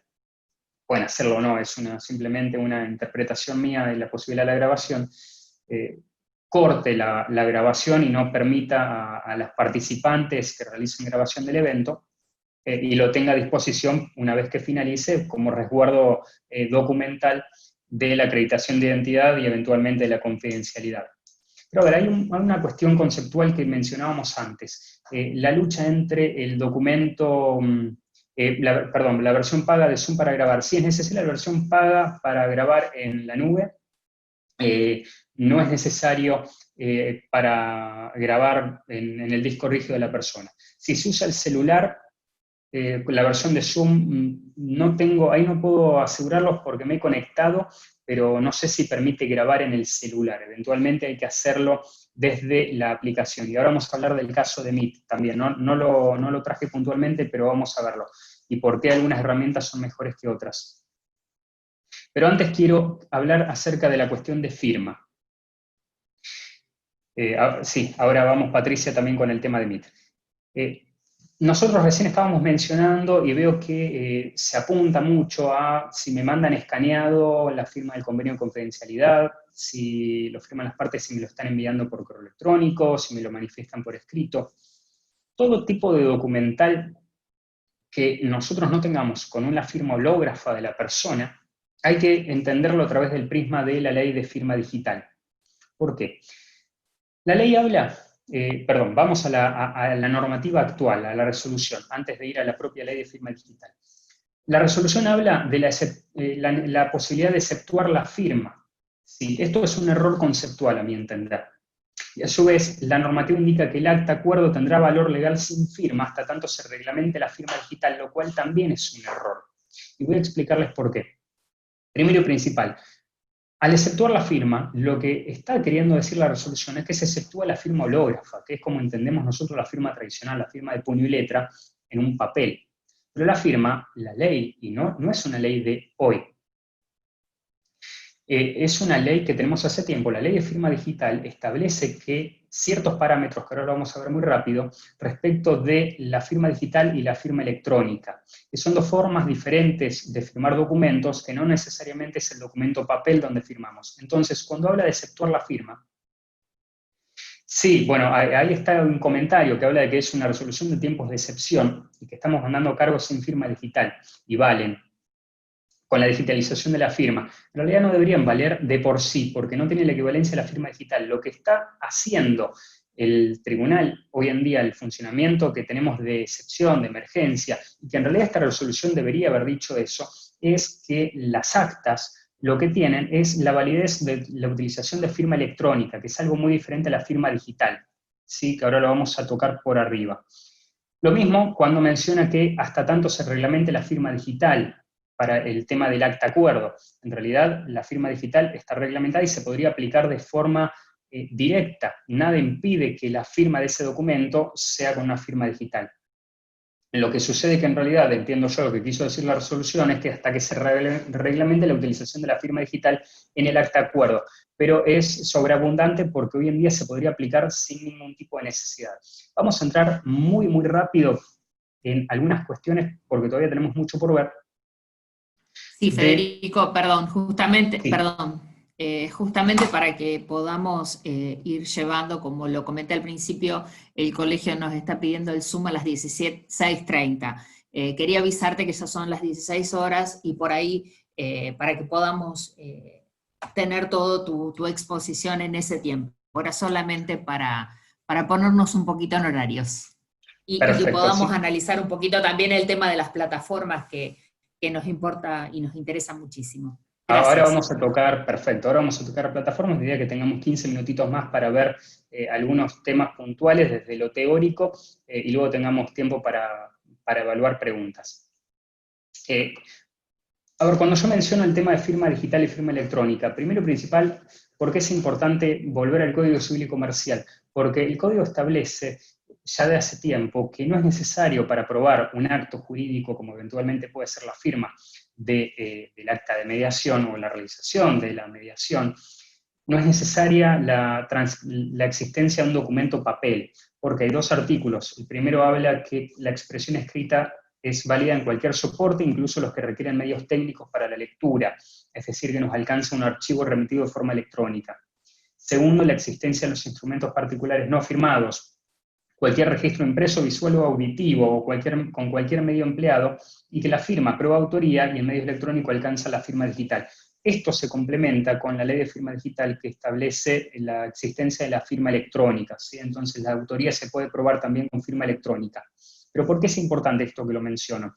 pueden hacerlo o no, es simplemente una interpretación mía de la posibilidad de la grabación, corte la grabación y no permita a las participantes que realicen grabación del evento, y lo tenga a disposición una vez que finalice como resguardo documental de la acreditación de identidad y eventualmente de la confidencialidad. Pero a ver, hay una cuestión conceptual que mencionábamos antes, la lucha entre el documento... la versión paga de Zoom para grabar. Sí es necesaria la versión paga para grabar en la nube, no es necesario para grabar en el disco rígido de la persona. Si se usa el celular, la versión de Zoom, ahí no puedo asegurarlos porque me he conectado, pero no sé si permite grabar en el celular. Eventualmente hay que hacerlo desde la aplicación. Y ahora vamos a hablar del caso de Meet también. No lo traje puntualmente, pero vamos a verlo. Y por qué algunas herramientas son mejores que otras. Pero antes quiero hablar acerca de la cuestión de firma. Sí, ahora vamos, Patricia, también con el tema de Meet. Nosotros recién estábamos mencionando, y veo que se apunta mucho a si me mandan escaneado la firma del convenio de confidencialidad, si lo firman las partes, si me lo están enviando por correo electrónico, si me lo manifiestan por escrito. Todo tipo de documental que nosotros no tengamos con una firma hológrafa de la persona, hay que entenderlo a través del prisma de la ley de firma digital. ¿Por qué? La ley habla... vamos a la normativa actual, a la resolución, antes de ir a la propia ley de firma digital. La resolución habla de la posibilidad de exceptuar la firma. ¿Sí? Esto es un error conceptual, a mi entender. Y a su vez, la normativa indica que el acta acuerdo tendrá valor legal sin firma, hasta tanto se reglamente la firma digital, lo cual también es un error. Y voy a explicarles por qué. Primero y principal, al exceptuar la firma, lo que está queriendo decir la resolución es que se exceptúa la firma hológrafa, que es como entendemos nosotros la firma tradicional, la firma de puño y letra, en un papel. Pero la firma, la ley, y no es una ley de hoy. Es una ley que tenemos hace tiempo. La ley de firma digital establece que ciertos parámetros, que ahora lo vamos a ver muy rápido, respecto de la firma digital y la firma electrónica, que son dos formas diferentes de firmar documentos, que no necesariamente es el documento papel donde firmamos. Entonces, cuando habla de exceptuar la firma, sí, bueno, ahí está un comentario que habla de que es una resolución de tiempos de excepción y que estamos mandando cargos sin firma digital y valen con la digitalización de la firma. En realidad no deberían valer de por sí, porque no tiene la equivalencia a la firma digital. Lo que está haciendo el tribunal hoy en día, el funcionamiento que tenemos de excepción, de emergencia, y que en realidad esta resolución debería haber dicho eso, es que las actas lo que tienen es la validez de la utilización de firma electrónica, que es algo muy diferente a la firma digital, ¿sí? Que ahora lo vamos a tocar por arriba. Lo mismo cuando menciona que hasta tanto se reglamente la firma digital para el tema del acta acuerdo. En realidad, la firma digital está reglamentada y se podría aplicar de forma directa. Nada impide que la firma de ese documento sea con una firma digital. Lo que sucede que en realidad, entiendo yo lo que quiso decir la resolución, es que hasta que se reglamente la utilización de la firma digital en el acta acuerdo, pero es sobreabundante porque hoy en día se podría aplicar sin ningún tipo de necesidad. Vamos a entrar muy, muy rápido en algunas cuestiones porque todavía tenemos mucho por ver. Sí, Federico, perdón, Sí. justamente para que podamos ir llevando, como lo comenté al principio, el colegio nos está pidiendo el Zoom a las 16:30. Quería avisarte que ya son las 16 horas y por ahí, para que podamos tener toda tu exposición en ese tiempo. Ahora solamente para ponernos un poquito en horarios. Y que podamos analizar un poquito también el tema de las plataformas que nos importa y nos interesa muchísimo. Gracias. Ahora vamos a tocar, perfecto, ahora vamos a tocar plataformas, diría que tengamos 15 minutitos más para ver algunos temas puntuales desde lo teórico y luego tengamos tiempo para evaluar preguntas. A ver, cuando yo menciono el tema de firma digital y firma electrónica, primero y principal, ¿por qué es importante volver al Código Civil y Comercial? Porque el Código establece ya de hace tiempo que no es necesario para aprobar un acto jurídico, como eventualmente puede ser la firma del acta de mediación o la realización de la mediación, no es necesaria la existencia de un documento papel, porque hay dos artículos. El primero habla que la expresión escrita es válida en cualquier soporte, incluso los que requieren medios técnicos para la lectura, es decir, que nos alcanza un archivo remitido de forma electrónica. Segundo, la existencia de los instrumentos particulares no firmados, cualquier registro impreso, visual o auditivo, o con cualquier medio empleado, y que la firma prueba autoría y el medio electrónico alcanza la firma digital. Esto se complementa con la ley de firma digital que establece la existencia de la firma electrónica, ¿sí? Entonces la autoría se puede probar también con firma electrónica. Pero ¿por qué es importante esto que lo menciono?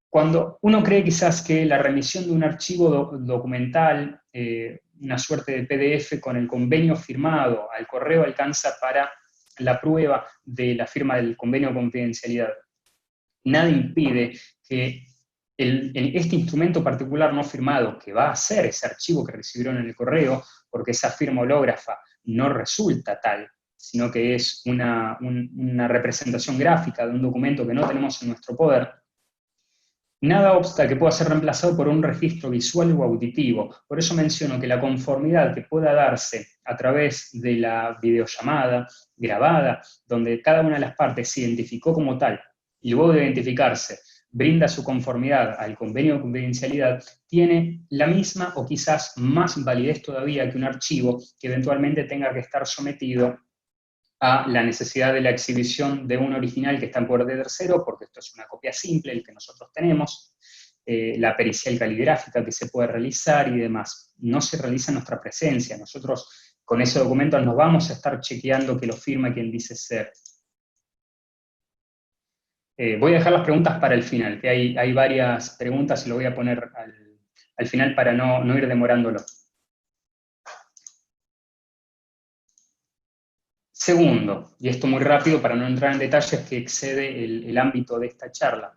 Cuando uno cree quizás que la remisión de un archivo documental, una suerte de PDF con el convenio firmado al correo alcanza para la prueba de la firma del convenio de confidencialidad, nada impide que este instrumento particular no firmado, que va a ser ese archivo que recibieron en el correo, porque esa firma hológrafa no resulta tal, sino que es una representación gráfica de un documento que no tenemos en nuestro poder, nada obsta que pueda ser reemplazado por un registro visual o auditivo. Por eso menciono que la conformidad que pueda darse a través de la videollamada grabada, donde cada una de las partes se identificó como tal, y luego de identificarse, brinda su conformidad al convenio de confidencialidad, tiene la misma o quizás más validez todavía que un archivo que eventualmente tenga que estar sometido a la necesidad de la exhibición de un original que está en poder de tercero, porque esto es una copia simple, el que nosotros tenemos, la pericial caligráfica que se puede realizar y demás. No se realiza en nuestra presencia, nosotros con ese documento nos vamos a estar chequeando que lo firma quien dice ser. Voy a dejar las preguntas para el final, que hay varias preguntas y lo voy a poner al final para no ir demorándolo. Segundo, y esto muy rápido para no entrar en detalles que excede el ámbito de esta charla.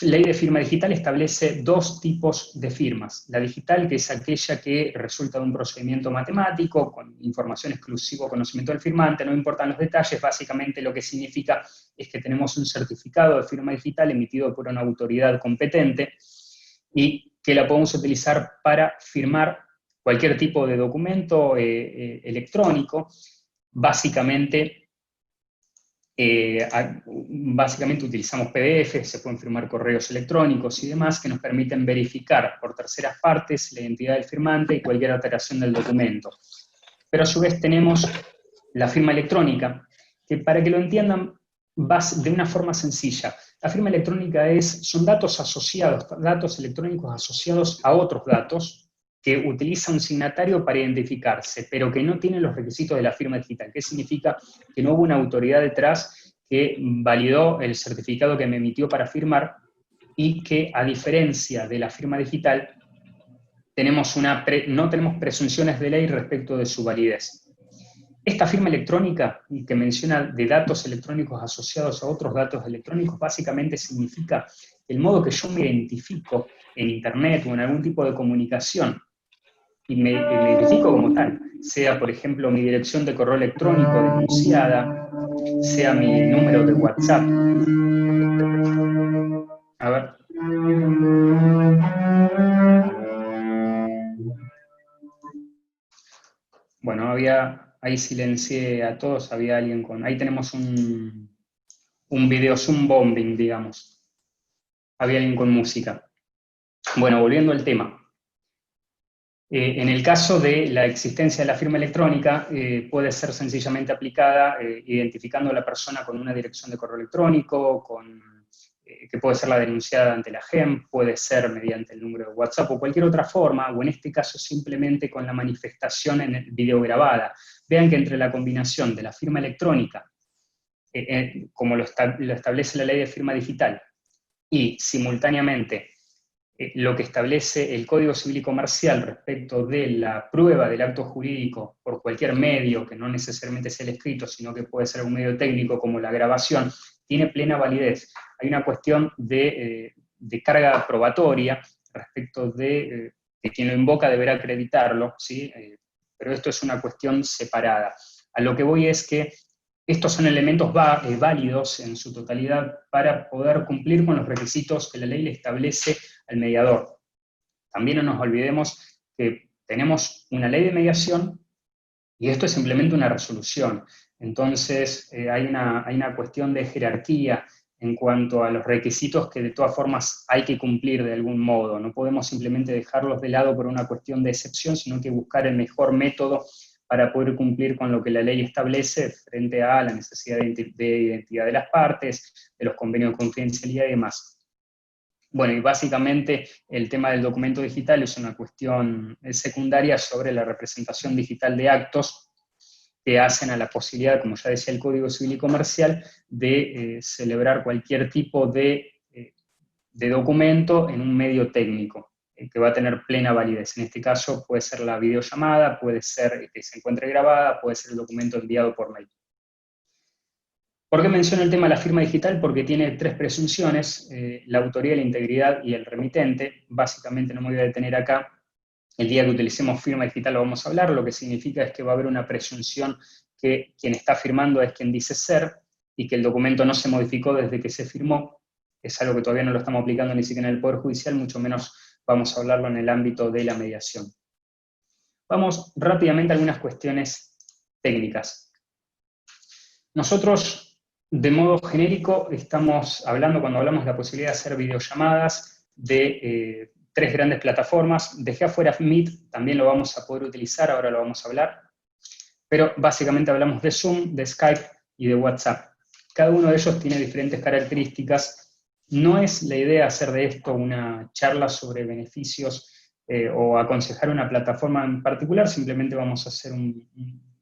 Ley de firma digital establece dos tipos de firmas. La digital, que es aquella que resulta de un procedimiento matemático, con información exclusiva o conocimiento del firmante, no importan los detalles, básicamente lo que significa es que tenemos un certificado de firma digital emitido por una autoridad competente y que la podemos utilizar para firmar cualquier tipo de documento electrónico, básicamente utilizamos PDF, se pueden firmar correos electrónicos y demás que nos permiten verificar por terceras partes la identidad del firmante y cualquier alteración del documento. Pero a su vez tenemos la firma electrónica, que para que lo entiendan va de una forma sencilla. La firma electrónica son datos asociados, datos electrónicos asociados a otros datos que utiliza un signatario para identificarse, pero que no tienen los requisitos de la firma digital. ¿Qué significa? Que no hubo una autoridad detrás que validó el certificado que me emitió para firmar y que, a diferencia de la firma digital, no tenemos presunciones de ley respecto de su validez. Esta firma electrónica, que menciona de datos electrónicos asociados a otros datos electrónicos, básicamente significa el modo que yo me identifico en Internet o en algún tipo de comunicación, y me identifico como tal, sea, por ejemplo, mi dirección de correo electrónico denunciada, sea mi número de WhatsApp. A ver. Bueno, ahí silencié a todos, había alguien con... Ahí tenemos un video Zoom bombing, digamos. Había alguien con música. Bueno, volviendo al tema. En el caso de la existencia de la firma electrónica, puede ser sencillamente aplicada identificando a la persona con una dirección de correo electrónico, que puede ser la denunciada ante la GEM, puede ser mediante el número de WhatsApp o cualquier otra forma, o en este caso simplemente con la manifestación en el videograbada. Vean que entre la combinación de la firma electrónica, como lo establece la ley de firma digital, y simultáneamente lo que establece el Código Civil y Comercial respecto de la prueba del acto jurídico por cualquier medio, que no necesariamente sea el escrito, sino que puede ser un medio técnico como la grabación, tiene plena validez. Hay una cuestión de carga probatoria respecto de que quien lo invoca deberá acreditarlo, ¿sí? Pero esto es una cuestión separada. A lo que voy es que estos son elementos válidos en su totalidad para poder cumplir con los requisitos que la ley le establece al mediador. También no nos olvidemos que tenemos una ley de mediación y esto es simplemente una resolución. Entonces hay una cuestión de jerarquía en cuanto a los requisitos que de todas formas hay que cumplir de algún modo. No podemos simplemente dejarlos de lado por una cuestión de excepción, sino que buscar el mejor método para poder cumplir con lo que la ley establece frente a la necesidad de identidad de las partes, de los convenios de confidencialidad y demás. Bueno, y básicamente el tema del documento digital es una cuestión secundaria sobre la representación digital de actos que hacen a la posibilidad, como ya decía el Código Civil y Comercial, de celebrar cualquier tipo de documento en un medio técnico, que va a tener plena validez. En este caso puede ser la videollamada, puede ser que se encuentre grabada, puede ser el documento enviado por mail. ¿Por qué menciono el tema de la firma digital? Porque tiene tres presunciones, la autoría, la integridad y el remitente. Básicamente no me voy a detener acá. El día que utilicemos firma digital lo vamos a hablar, lo que significa es que va a haber una presunción que quien está firmando es quien dice ser, y que el documento no se modificó desde que se firmó. Es algo que todavía no lo estamos aplicando ni siquiera en el Poder Judicial, mucho menos vamos a hablarlo en el ámbito de la mediación. Vamos rápidamente a algunas cuestiones técnicas. Nosotros, de modo genérico, estamos hablando, cuando hablamos de la posibilidad de hacer videollamadas, de tres grandes plataformas. Dejé afuera Meet, también lo vamos a poder utilizar, ahora lo vamos a hablar. Pero básicamente hablamos de Zoom, de Skype y de WhatsApp. Cada uno de ellos tiene diferentes características. No es la idea hacer de esto una charla sobre beneficios o aconsejar una plataforma en particular, simplemente vamos a hacer un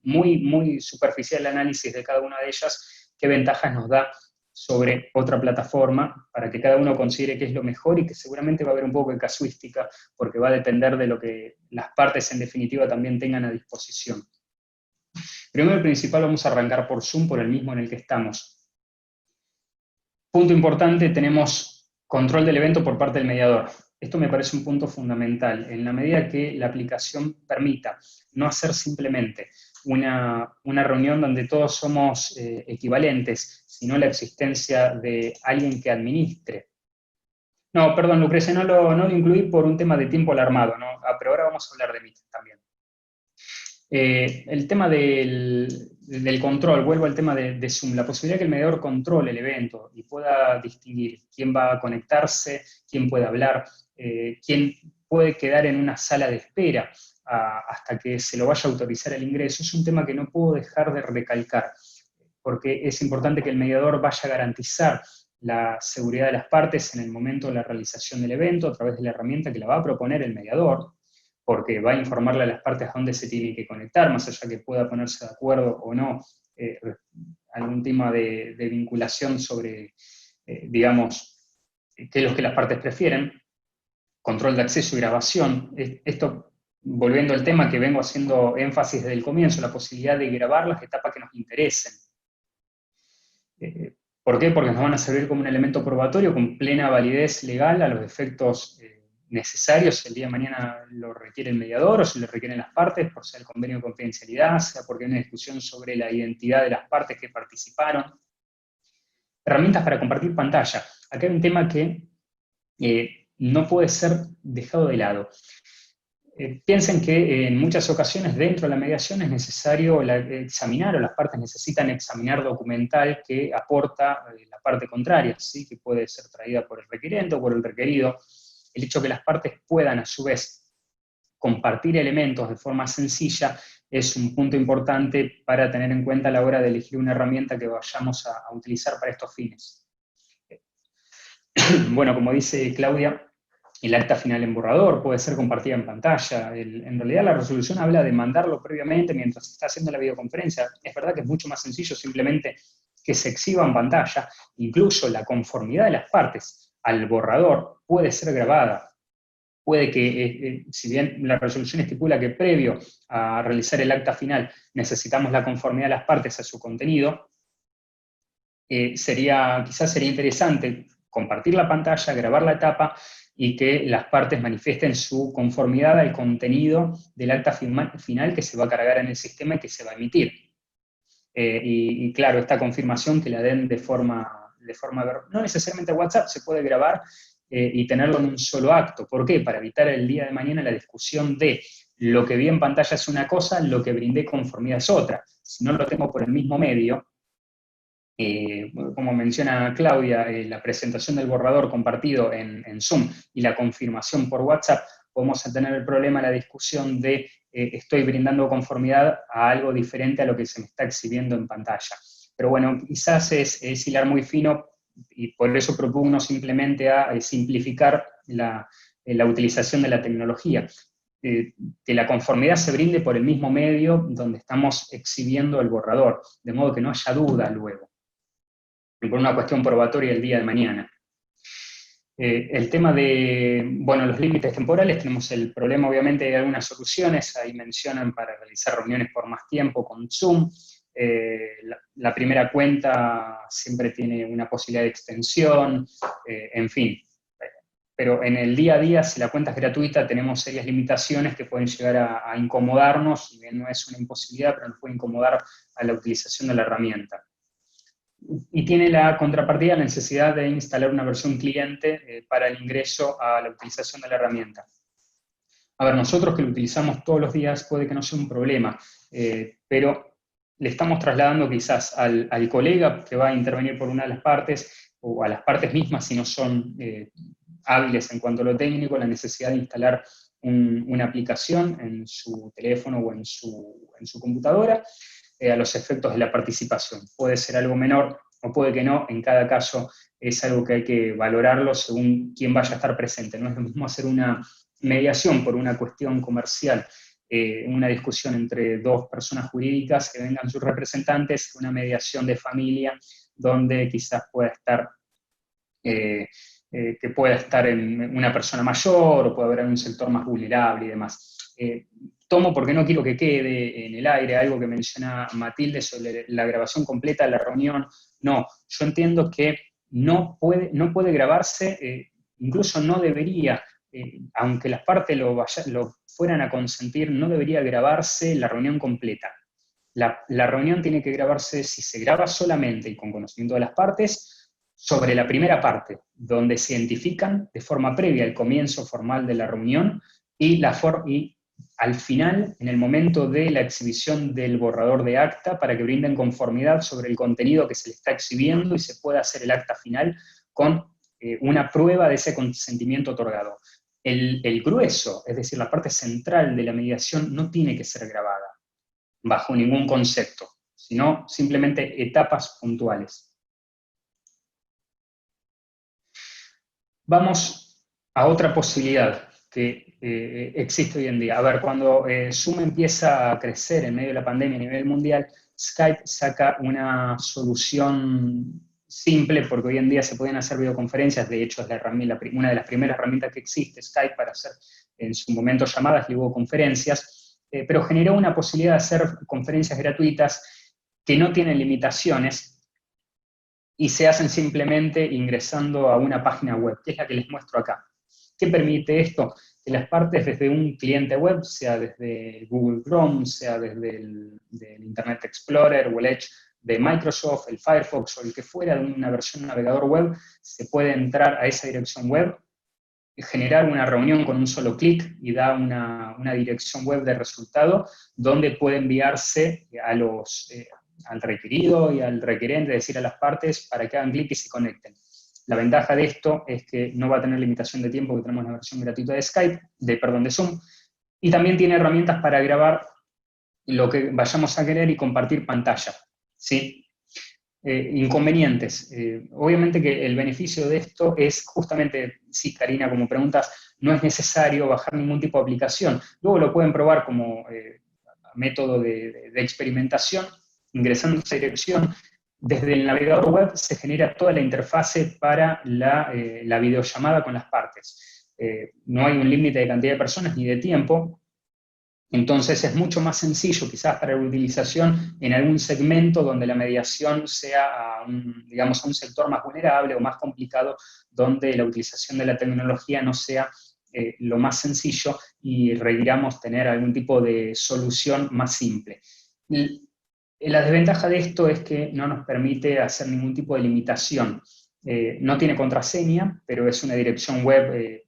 muy superficial análisis de cada una de ellas, qué ventajas nos da sobre otra plataforma, para que cada uno considere qué es lo mejor, y que seguramente va a haber un poco de casuística, porque va a depender de lo que las partes en definitiva también tengan a disposición. Primero y principal vamos a arrancar por Zoom, por el mismo en el que estamos. Punto importante, tenemos control del evento por parte del mediador. Esto me parece un punto fundamental, en la medida que la aplicación permita no hacer simplemente una reunión donde todos somos equivalentes, sino la existencia de alguien que administre No, perdón, Lucrecia, no lo incluí por un tema de tiempo alarmado, ¿no? Pero ahora vamos a hablar de Meet también. El tema del control, vuelvo al tema de Zoom, la posibilidad que el mediador controle el evento y pueda distinguir quién va a conectarse, quién puede hablar, quién puede quedar en una sala de espera hasta que se lo vaya a autorizar el ingreso, es un tema que no puedo dejar de recalcar, porque es importante que el mediador vaya a garantizar la seguridad de las partes en el momento de la realización del evento a través de la herramienta que la va a proponer el mediador, porque va a informarle a las partes a dónde se tiene que conectar, más allá que pueda ponerse de acuerdo o no, algún tema de vinculación sobre, digamos, qué es lo que las partes prefieren, control de acceso y grabación. Esto, volviendo al tema que vengo haciendo énfasis desde el comienzo, la posibilidad de grabar las etapas que nos interesen. ¿Por qué? Porque nos van a servir como un elemento probatorio con plena validez legal a los efectos necesarios, si el día de mañana lo requiere el mediador o si lo requieren las partes, por sea el convenio de confidencialidad, sea porque hay una discusión sobre la identidad de las partes que participaron. Herramientas para compartir pantalla. Acá hay un tema que no puede ser dejado de lado. Piensen que en muchas ocasiones dentro de la mediación es necesario examinar, o las partes necesitan examinar documental que aporta la parte contraria, ¿sí? Que puede ser traída por el requerente o por el requerido. El hecho que las partes puedan a su vez compartir elementos de forma sencilla es un punto importante para tener en cuenta a la hora de elegir una herramienta que vayamos a utilizar para estos fines. Bueno, como dice Claudia, el acta final en borrador puede ser compartida en pantalla. En realidad la resolución habla de mandarlo previamente mientras se está haciendo la videoconferencia. Es verdad que es mucho más sencillo simplemente que se exhiba en pantalla. Incluso la conformidad de las partes al borrador puede ser grabada. Puede que, si bien la resolución estipula que previo a realizar el acta final necesitamos la conformidad de las partes a su contenido, quizás sería interesante compartir la pantalla, grabar la etapa y que las partes manifiesten su conformidad al contenido del acta final que se va a cargar en el sistema y que se va a emitir. Y claro, esta confirmación que la den de forma no necesariamente WhatsApp, se puede grabar y tenerlo en un solo acto. ¿Por qué? Para evitar el día de mañana la discusión de lo que vi en pantalla es una cosa, lo que brindé conformidad es otra. Si no lo tengo por el mismo medio, como menciona Claudia, la presentación del borrador compartido en Zoom y la confirmación por WhatsApp, podemos tener el problema, la discusión de estoy brindando conformidad a algo diferente a lo que se me está exhibiendo en pantalla. Pero bueno, quizás es hilar muy fino y por eso propugno simplemente a simplificar la utilización de la tecnología. Que la conformidad se brinde por el mismo medio donde estamos exhibiendo el borrador, de modo que no haya duda luego, y por una cuestión probatoria el día de mañana. El tema de, bueno, los límites temporales, tenemos el problema obviamente de algunas soluciones, ahí mencionan para realizar reuniones por más tiempo con Zoom. La primera cuenta siempre tiene una posibilidad de extensión, en fin. Pero en el día a día, si la cuenta es gratuita, tenemos serias limitaciones que pueden llegar a incomodarnos, y no es una imposibilidad, pero nos puede incomodar a la utilización de la herramienta. Y tiene la contrapartida la necesidad de instalar una versión cliente para el ingreso a la utilización de la herramienta. A ver, nosotros que lo utilizamos todos los días puede que no sea un problema, pero le estamos trasladando quizás al colega que va a intervenir por una de las partes, o a las partes mismas si no son hábiles en cuanto a lo técnico, la necesidad de instalar una aplicación en su teléfono o en su computadora, a los efectos de la participación. Puede ser algo menor o puede que no, en cada caso es algo que hay que valorarlo según quién vaya a estar presente. No es lo mismo hacer una mediación por una cuestión comercial, una discusión entre dos personas jurídicas que vengan sus representantes, una mediación de familia donde quizás pueda estar que pueda estar en una persona mayor o pueda haber un sector más vulnerable y demás. Tomo porque no quiero que quede en el aire algo que menciona Matilde sobre la grabación completa de la reunión. No, yo entiendo que no puede grabarse, incluso no debería, aunque las partes lo fueran a consentir, no debería grabarse la reunión completa. La reunión tiene que grabarse, si se graba solamente y con conocimiento de las partes, sobre la primera parte, donde se identifican de forma previa el comienzo formal de la reunión y al final, en el momento de la exhibición del borrador de acta, para que brinden conformidad sobre el contenido que se le está exhibiendo y se pueda hacer el acta final con una prueba de ese consentimiento otorgado. El grueso, es decir, la parte central de la mediación, no tiene que ser grabada bajo ningún concepto, sino simplemente etapas puntuales. Vamos a otra posibilidad que existe hoy en día. A ver, cuando Zoom empieza a crecer en medio de la pandemia a nivel mundial, Skype saca una solución simple, porque hoy en día se pueden hacer videoconferencias. De hecho, es una de las primeras herramientas que existe, Skype, para hacer en su momento llamadas y luego conferencias, pero generó una posibilidad de hacer conferencias gratuitas que no tienen limitaciones, y se hacen simplemente ingresando a una página web, que es la que les muestro acá. ¿Qué permite esto? Que las partes desde un cliente web, sea desde Google Chrome, sea desde el Internet Explorer o el Edge de Microsoft, el Firefox o el que fuera de una versión de navegador web, se puede entrar a esa dirección web, generar una reunión con un solo clic y da una dirección web de resultado donde puede enviarse al requerido y al requerente, es decir, a las partes, para que hagan clic y se conecten. La ventaja de esto es que no va a tener limitación de tiempo, que tenemos la versión gratuita de de Zoom, y también tiene herramientas para grabar lo que vayamos a querer y compartir pantalla, ¿sí? Inconvenientes. Obviamente que el beneficio de esto es justamente, sí, Karina, como preguntas, no es necesario bajar ningún tipo de aplicación. Luego lo pueden probar como método de experimentación, ingresando esa dirección. Desde el navegador web se genera toda la interfase para la videollamada con las partes. No hay un límite de cantidad de personas ni de tiempo, entonces es mucho más sencillo quizás para la utilización en algún segmento donde la mediación sea a un sector más vulnerable o más complicado, donde la utilización de la tecnología no sea lo más sencillo y requiramos tener algún tipo de solución más simple. La desventaja de esto es que no nos permite hacer ningún tipo de limitación. No tiene contraseña, pero es una dirección web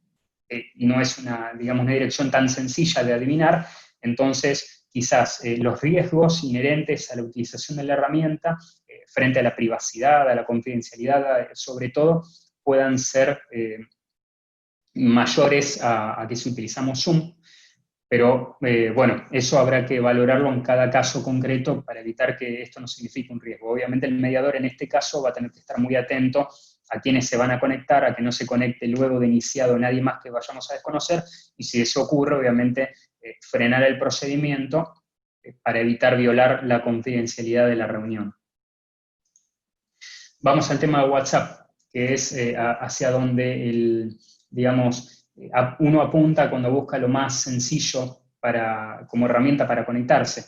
y no es una dirección tan sencilla de adivinar. Entonces, quizás los riesgos inherentes a la utilización de la herramienta, frente a la privacidad, a la confidencialidad, sobre todo, puedan ser mayores a que si utilizamos Zoom. Pero, bueno, eso habrá que valorarlo en cada caso concreto para evitar que esto no signifique un riesgo. Obviamente el mediador en este caso va a tener que estar muy atento a quienes se van a conectar, a que no se conecte luego de iniciado nadie más que vayamos a desconocer, y si eso ocurre, obviamente, frenar el procedimiento para evitar violar la confidencialidad de la reunión. Vamos al tema de WhatsApp, que es hacia donde uno apunta cuando busca lo más sencillo como herramienta para conectarse.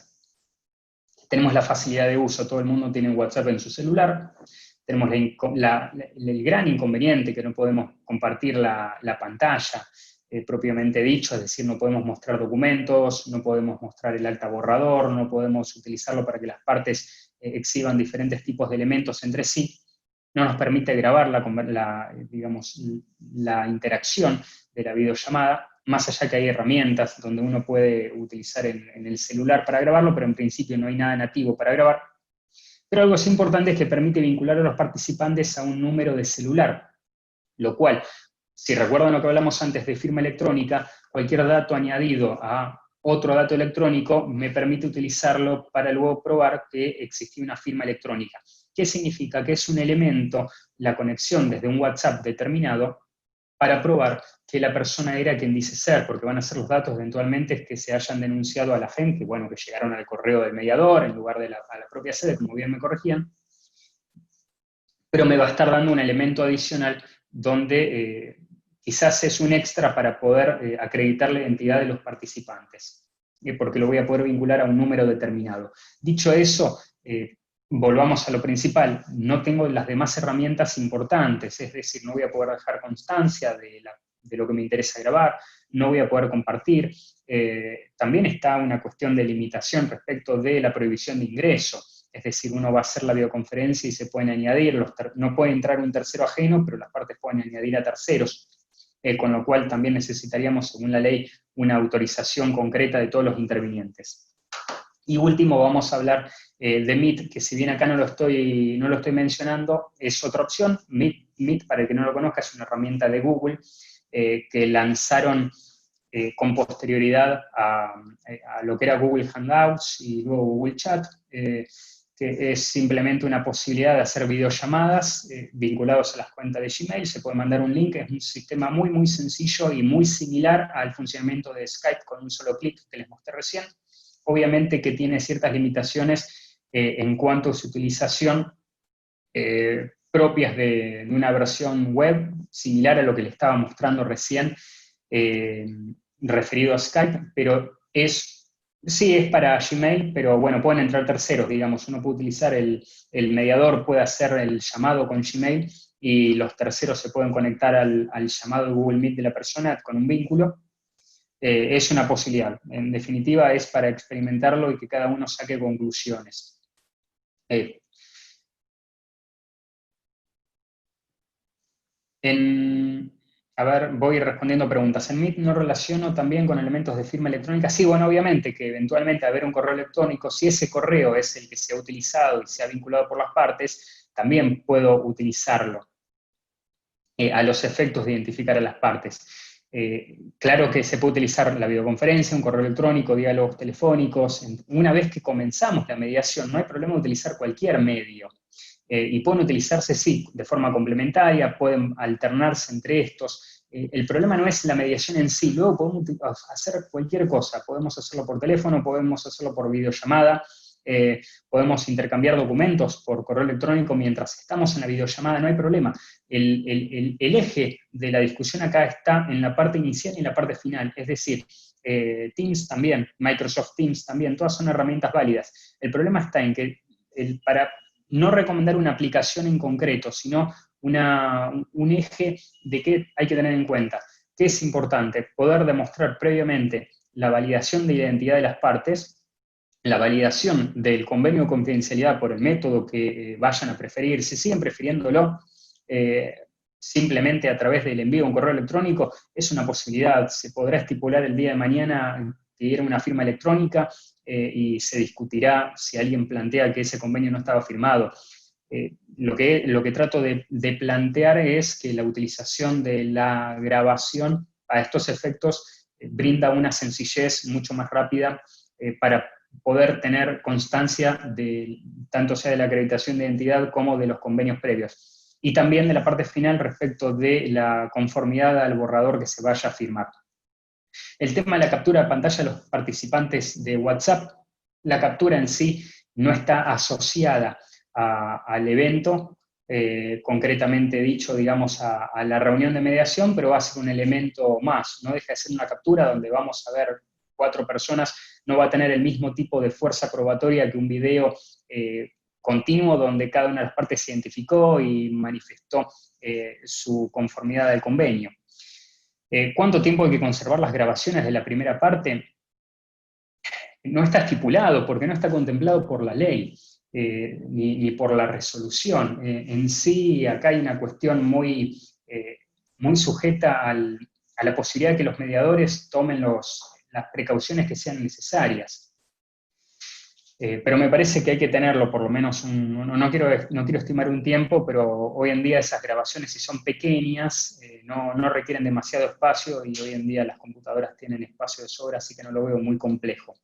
Tenemos la facilidad de uso, todo el mundo tiene WhatsApp en su celular. Tenemos el gran inconveniente que no podemos compartir la pantalla, propiamente dicho, es decir, no podemos mostrar documentos, no podemos mostrar el acta borrador, no podemos utilizarlo para que las partes exhiban diferentes tipos de elementos entre sí. No nos permite grabar la interacción de la videollamada, más allá que hay herramientas donde uno puede utilizar en el celular para grabarlo, pero en principio no hay nada nativo para grabar. Pero algo importante es que permite vincular a los participantes a un número de celular, lo cual, si recuerdan lo que hablamos antes de firma electrónica, cualquier dato añadido a otro dato electrónico me permite utilizarlo para luego probar que existía una firma electrónica. ¿Qué significa? Que es un elemento, la conexión desde un WhatsApp determinado, para probar que la persona era quien dice ser, porque van a ser los datos eventualmente que se hayan denunciado a la FEM, que llegaron al correo del mediador en lugar de a la propia sede, como bien me corregían, pero me va a estar dando un elemento adicional donde quizás es un extra para poder acreditar la identidad de los participantes, porque lo voy a poder vincular a un número determinado. Dicho eso, volvamos a lo principal, no tengo las demás herramientas importantes, es decir, no voy a poder dejar constancia de lo que me interesa grabar, no voy a poder compartir. También está una cuestión de limitación respecto de la prohibición de ingreso. es decir, uno va a hacer la videoconferencia y se pueden añadir, no puede entrar un tercero ajeno, pero las partes pueden añadir a terceros, con lo cual también necesitaríamos, según la ley, una autorización concreta de todos los intervinientes. Y último, vamos a hablar de Meet, que si bien acá no lo estoy mencionando, es otra opción. Meet, para el que no lo conozca, es una herramienta de Google que lanzaron con posterioridad a lo que era Google Hangouts y luego Google Chat, que es simplemente una posibilidad de hacer videollamadas vinculados a las cuentas de Gmail. Se puede mandar un link, es un sistema muy, muy sencillo y muy similar al funcionamiento de Skype con un solo clic que les mostré recién. Obviamente que tiene ciertas limitaciones en cuanto a su utilización propias de una versión web, similar a lo que le estaba mostrando recién, referido a Skype, pero sí es para Gmail, pero bueno, pueden entrar terceros, digamos, uno puede utilizar el mediador, puede hacer el llamado con Gmail, y los terceros se pueden conectar al llamado de Google Meet de la persona con un vínculo. Es una posibilidad. En definitiva, es para experimentarlo y que cada uno saque conclusiones. A ver, voy respondiendo preguntas. En Meet no relaciono también con elementos de firma electrónica. Sí, bueno, obviamente que eventualmente haber un correo electrónico, si ese correo es el que se ha utilizado y se ha vinculado por las partes, también puedo utilizarlo a los efectos de identificar a las partes. Claro que se puede utilizar la videoconferencia, un correo electrónico, diálogos telefónicos. Una vez que comenzamos la mediación, no hay problema de utilizar cualquier medio. Y pueden utilizarse, sí, de forma complementaria, pueden alternarse entre estos. El problema no es la mediación en sí, luego podemos hacer cualquier cosa. Podemos hacerlo por teléfono, podemos hacerlo por videollamada, podemos intercambiar documentos por correo electrónico mientras estamos en la videollamada, no hay problema. El eje de la discusión acá está en la parte inicial y en la parte final, es decir, Teams también, Microsoft Teams también, todas son herramientas válidas. El problema está en que para no recomendar una aplicación en concreto, sino un eje de qué hay que tener en cuenta. ¿Qué es importante? Poder demostrar previamente la validación de identidad de las partes, la validación del convenio de confidencialidad por el método que vayan a preferir. Si siguen prefiriéndolo simplemente a través del envío de un correo electrónico, es una posibilidad. Se podrá estipular el día de mañana que diera una firma electrónica y se discutirá si alguien plantea que ese convenio no estaba firmado. Lo que trato de plantear es que la utilización de la grabación a estos efectos brinda una sencillez mucho más rápida para poder tener constancia tanto sea de la acreditación de identidad como de los convenios previos. Y también de la parte final respecto de la conformidad al borrador que se vaya a firmar. El tema de la captura de pantalla de los participantes de WhatsApp, la captura en sí no está asociada al evento, concretamente dicho, digamos, a la reunión de mediación, pero va a ser un elemento más, no deja de ser una captura donde vamos a ver 4 personas, no va a tener el mismo tipo de fuerza probatoria que un video continuo donde cada una de las partes se identificó y manifestó su conformidad al convenio. ¿Cuánto tiempo hay que conservar las grabaciones de la primera parte? No está estipulado porque no está contemplado por la ley, ni por la resolución. En sí, acá hay una cuestión muy sujeta a la posibilidad de que los mediadores tomen las precauciones que sean necesarias. Pero me parece que hay que tenerlo por lo menos, no quiero estimar un tiempo, pero hoy en día esas grabaciones, si son pequeñas, no requieren demasiado espacio, y hoy en día las computadoras tienen espacio de sobra, así que no lo veo muy complejo.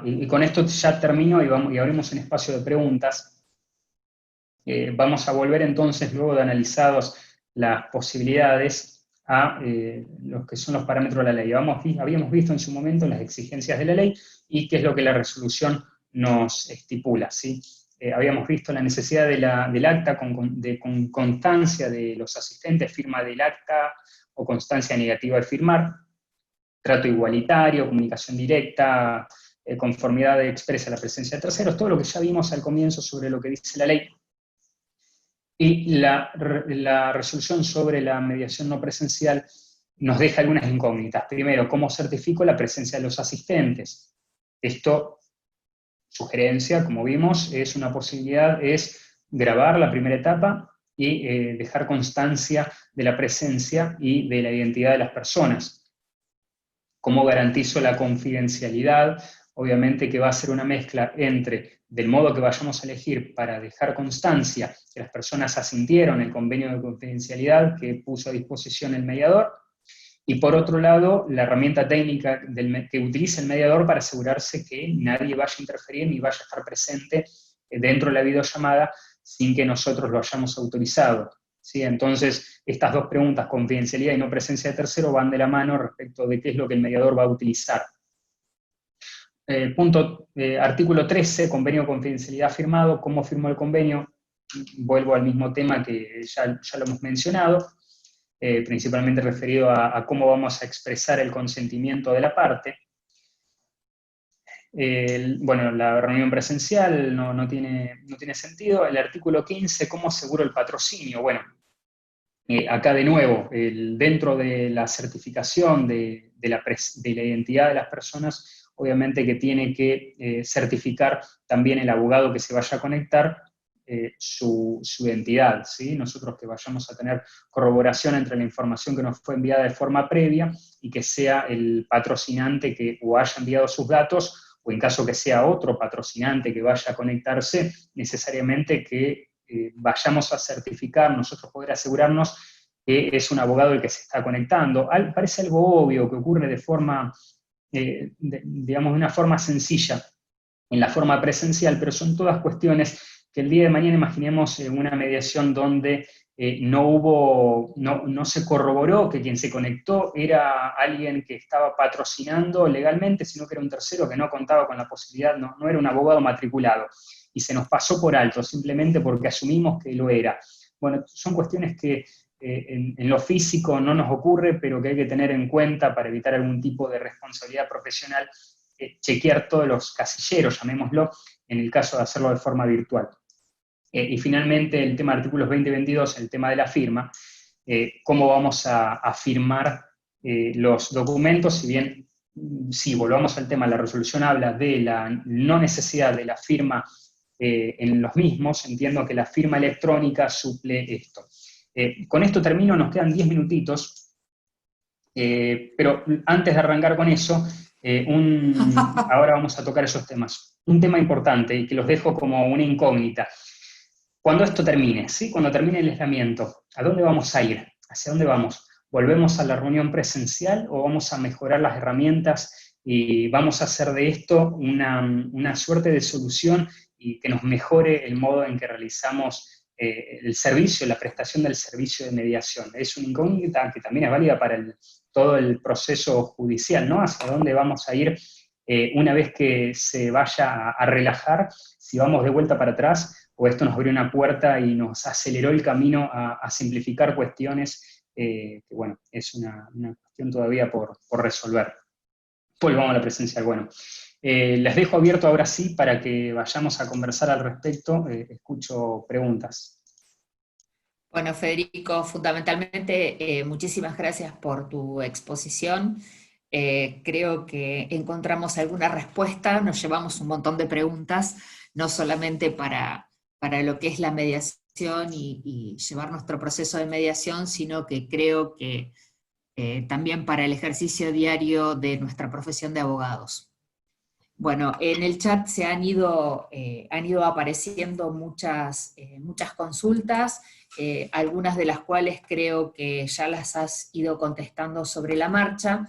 Y con esto ya termino y abrimos un espacio de preguntas. Vamos a volver entonces, luego de analizados las posibilidades, a los que son los parámetros de la ley. Habíamos visto en su momento las exigencias de la ley y qué es lo que la resolución nos estipula, ¿sí? Habíamos visto la necesidad del acta con constancia de los asistentes, firma del acta o constancia negativa de firmar, trato igualitario, comunicación directa, conformidad expresa a la presencia de terceros, todo lo que ya vimos al comienzo sobre lo que dice la ley. Y la resolución sobre la mediación no presencial nos deja algunas incógnitas. Primero, ¿cómo certifico la presencia de los asistentes? Esto, sugerencia, como vimos, es una posibilidad, es grabar la primera etapa y dejar constancia de la presencia y de la identidad de las personas. ¿Cómo garantizo la confidencialidad? Obviamente que va a ser una mezcla entre del modo que vayamos a elegir para dejar constancia que las personas asintieron el convenio de confidencialidad que puso a disposición el mediador, y por otro lado, la herramienta técnica que utiliza el mediador para asegurarse que nadie vaya a interferir ni vaya a estar presente dentro de la videollamada sin que nosotros lo hayamos autorizado. ¿Sí? Entonces, estas dos preguntas, confidencialidad y no presencia de tercero, van de la mano respecto de qué es lo que el mediador va a utilizar. Artículo 13, convenio de confidencialidad firmado. ¿Cómo firmó el convenio? Vuelvo al mismo tema que ya lo hemos mencionado. Principalmente referido a cómo vamos a expresar el consentimiento de la parte. Bueno, la reunión presencial no tiene sentido. El artículo 15, ¿cómo aseguro el patrocinio? Bueno, acá de nuevo, dentro de la certificación de la identidad de las personas, obviamente que tiene que certificar también el abogado que se vaya a conectar su identidad, ¿sí? Nosotros que vayamos a tener corroboración entre la información que nos fue enviada de forma previa y que sea el patrocinante que o haya enviado sus datos, o en caso que sea otro patrocinante que vaya a conectarse, necesariamente que vayamos a certificar, nosotros poder asegurarnos que es un abogado el que se está conectando. Parece algo obvio que ocurre de forma, digamos, de una forma sencilla en la forma presencial, pero son todas cuestiones que el día de mañana imaginemos una mediación donde no se corroboró que quien se conectó era alguien que estaba patrocinando legalmente, sino que era un tercero que no contaba con la posibilidad, no era un abogado matriculado, y se nos pasó por alto, simplemente porque asumimos que lo era. Bueno, son cuestiones que en lo físico no nos ocurre, pero que hay que tener en cuenta para evitar algún tipo de responsabilidad profesional, chequear todos los casilleros, llamémoslo, en el caso de hacerlo de forma virtual. Y finalmente, el tema de artículos 20 y 22, el tema de la firma, cómo vamos a firmar los documentos, si bien, si volvamos al tema, la resolución habla de la no necesidad de la firma en los mismos, entiendo que la firma electrónica suple esto. Con esto termino, nos quedan 10 minutitos, pero antes de arrancar con eso, ahora vamos a tocar esos temas. Un tema importante y que los dejo como una incógnita. Cuando esto termine, ¿sí? Cuando termine el aislamiento, ¿a dónde vamos a ir? ¿Hacia dónde vamos? ¿Volvemos a la reunión presencial o vamos a mejorar las herramientas y vamos a hacer de esto una suerte de solución y que nos mejore el modo en que realizamos el servicio, la prestación del servicio de mediación? Es una incógnita que también es válida para todo el proceso judicial, ¿no? ¿Hacia dónde vamos a ir una vez que se vaya a relajar? Si vamos de vuelta para atrás, o esto nos abrió una puerta y nos aceleró el camino a simplificar cuestiones que, bueno, es una cuestión todavía por resolver. Volvamos a la presencial. Bueno, les dejo abierto ahora sí para que vayamos a conversar al respecto. Escucho preguntas. Bueno, Federico, fundamentalmente, muchísimas gracias por tu exposición. Creo que encontramos alguna respuesta, nos llevamos un montón de preguntas, no solamente para lo que es la mediación y llevar nuestro proceso de mediación, sino que creo que también para el ejercicio diario de nuestra profesión de abogados. Bueno, en el chat se han ido apareciendo muchas consultas, algunas de las cuales creo que ya las has ido contestando sobre la marcha,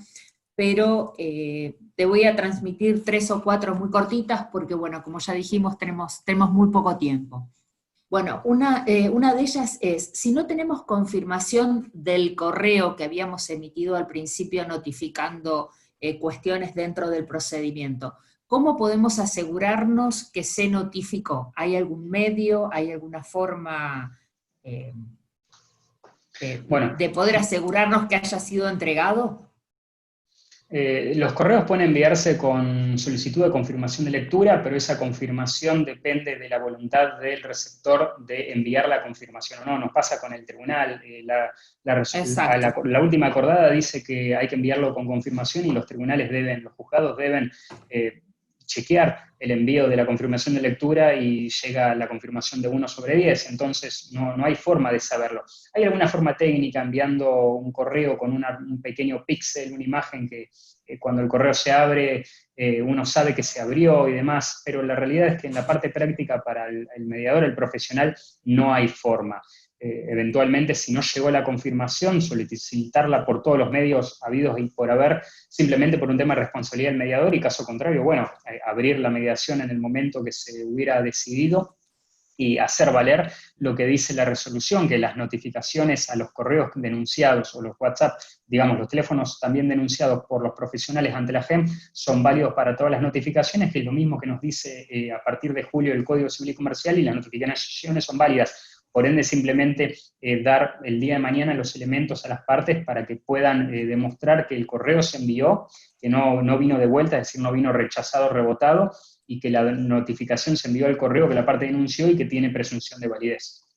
pero te voy a transmitir 3 o 4 muy cortitas, porque bueno, como ya dijimos, tenemos muy poco tiempo. Bueno, una de ellas es, si no tenemos confirmación del correo que habíamos emitido al principio notificando cuestiones dentro del procedimiento, ¿cómo podemos asegurarnos que se notificó? ¿Hay algún medio, hay alguna forma de poder asegurarnos que haya sido entregado? Los correos pueden enviarse con solicitud de confirmación de lectura, pero esa confirmación depende de la voluntad del receptor de enviar la confirmación o no. Nos pasa con el tribunal. La última acordada dice que hay que enviarlo con confirmación y los tribunales los juzgados deben chequear el envío de la confirmación de lectura y llega la confirmación de 1/10, entonces no hay forma de saberlo. Hay alguna forma técnica enviando un correo con un pequeño píxel, una imagen que cuando el correo se abre uno sabe que se abrió y demás, pero la realidad es que en la parte práctica para el mediador, el profesional, no hay forma. Eventualmente, si no llegó la confirmación, solicitarla por todos los medios habidos y por haber, simplemente por un tema de responsabilidad del mediador, y caso contrario, bueno, abrir la mediación en el momento que se hubiera decidido y hacer valer lo que dice la resolución, que las notificaciones a los correos denunciados o los WhatsApp, digamos, los teléfonos también denunciados por los profesionales ante la JEM, son válidos para todas las notificaciones, que es lo mismo que nos dice a partir de julio el Código Civil y Comercial, y las notificaciones son válidas. Por ende, simplemente dar el día de mañana los elementos a las partes para que puedan demostrar que el correo se envió, que no vino de vuelta, es decir, no vino rechazado o rebotado, y que la notificación se envió al correo que la parte denunció y que tiene presunción de validez.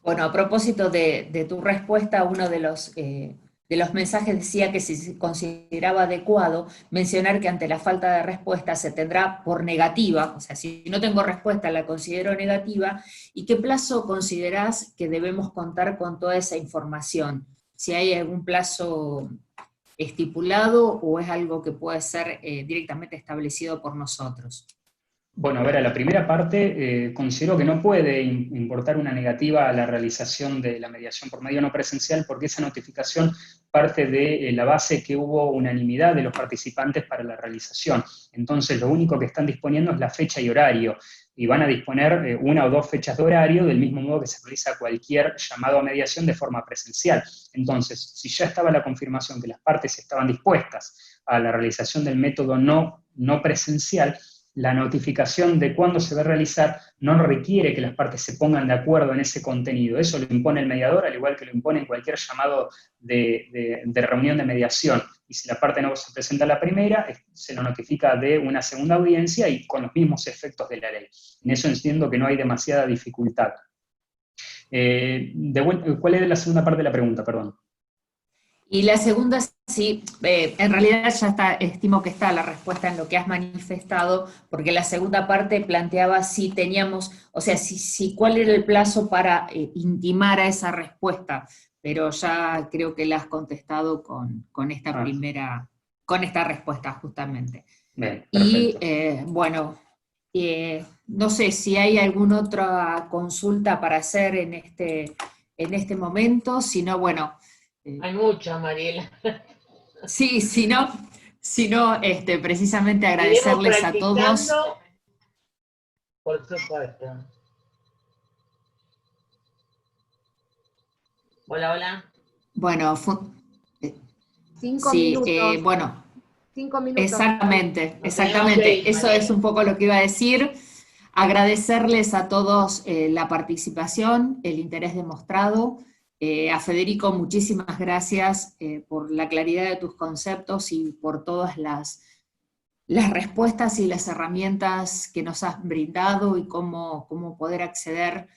Bueno, a propósito de tu respuesta, uno de los mensajes decía que si se consideraba adecuado mencionar que ante la falta de respuesta se tendrá por negativa, o sea, si no tengo respuesta la considero negativa, y qué plazo considerás que debemos contar con toda esa información, si hay algún plazo estipulado o es algo que puede ser directamente establecido por nosotros. Bueno, a ver, a la primera parte considero que no puede importar una negativa a la realización de la mediación por medio no presencial, porque esa notificación parte de la base que hubo unanimidad de los participantes para la realización. Entonces, lo único que están disponiendo es la fecha y horario, y van a disponer una o dos fechas de horario, del mismo modo que se realiza cualquier llamado a mediación de forma presencial. Entonces, si ya estaba la confirmación que las partes estaban dispuestas a la realización del método no presencial, la notificación de cuándo se va a realizar no requiere que las partes se pongan de acuerdo en ese contenido. Eso lo impone el mediador, al igual que lo impone en cualquier llamado de reunión de mediación. Y si la parte no se presenta a la primera, se lo notifica de una segunda audiencia y con los mismos efectos de la ley. En eso entiendo que no hay demasiada dificultad. ¿Cuál es la segunda parte de la pregunta? Perdón. Y la segunda, sí, en realidad ya está, estimo que está la respuesta en lo que has manifestado, porque la segunda parte planteaba si teníamos, o sea, cuál era el plazo para intimar a esa respuesta, pero ya creo que la has contestado con esta primera, con esta respuesta justamente. Bien, y bueno, no sé si hay alguna otra consulta para hacer en este momento, si no, bueno... Hay muchas, Mariela. Sí, si no, precisamente agradecerles a todos. Por supuesto. Hola, hola. Bueno, 5 minutos. Bueno, 5 minutos. Exactamente. Eso es un poco lo que iba a decir. Agradecerles a todos la participación, el interés demostrado. A Federico, muchísimas gracias por la claridad de tus conceptos y por todas las respuestas y las herramientas que nos has brindado y cómo poder acceder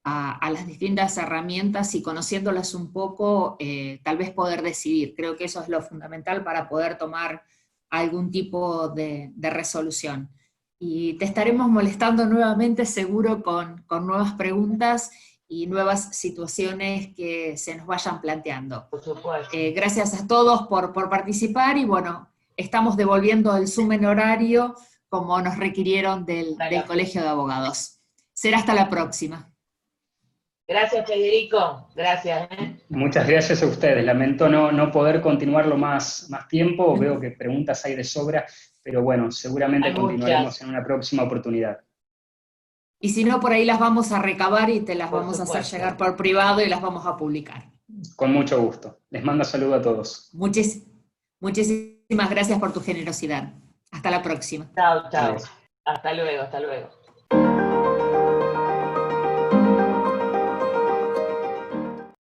a las distintas herramientas y conociéndolas un poco, tal vez poder decidir. Creo que eso es lo fundamental para poder tomar algún tipo de resolución. Y te estaremos molestando nuevamente, seguro, con nuevas preguntas y nuevas situaciones que se nos vayan planteando. Por supuesto. Gracias a todos por participar, y bueno, estamos devolviendo el Zoom en horario como nos requirieron del Colegio de Abogados. Será hasta la próxima. Gracias, Federico. Gracias. Muchas gracias a ustedes. Lamento no poder continuarlo más tiempo. Veo que preguntas hay de sobra, pero bueno, seguramente continuaremos en una próxima oportunidad. Y si no, por ahí las vamos a recabar y te las vamos a hacer llegar por privado y las vamos a publicar. Con mucho gusto. Les mando saludo a todos. Muchísimas gracias por tu generosidad. Hasta la próxima. Chao. Hasta luego.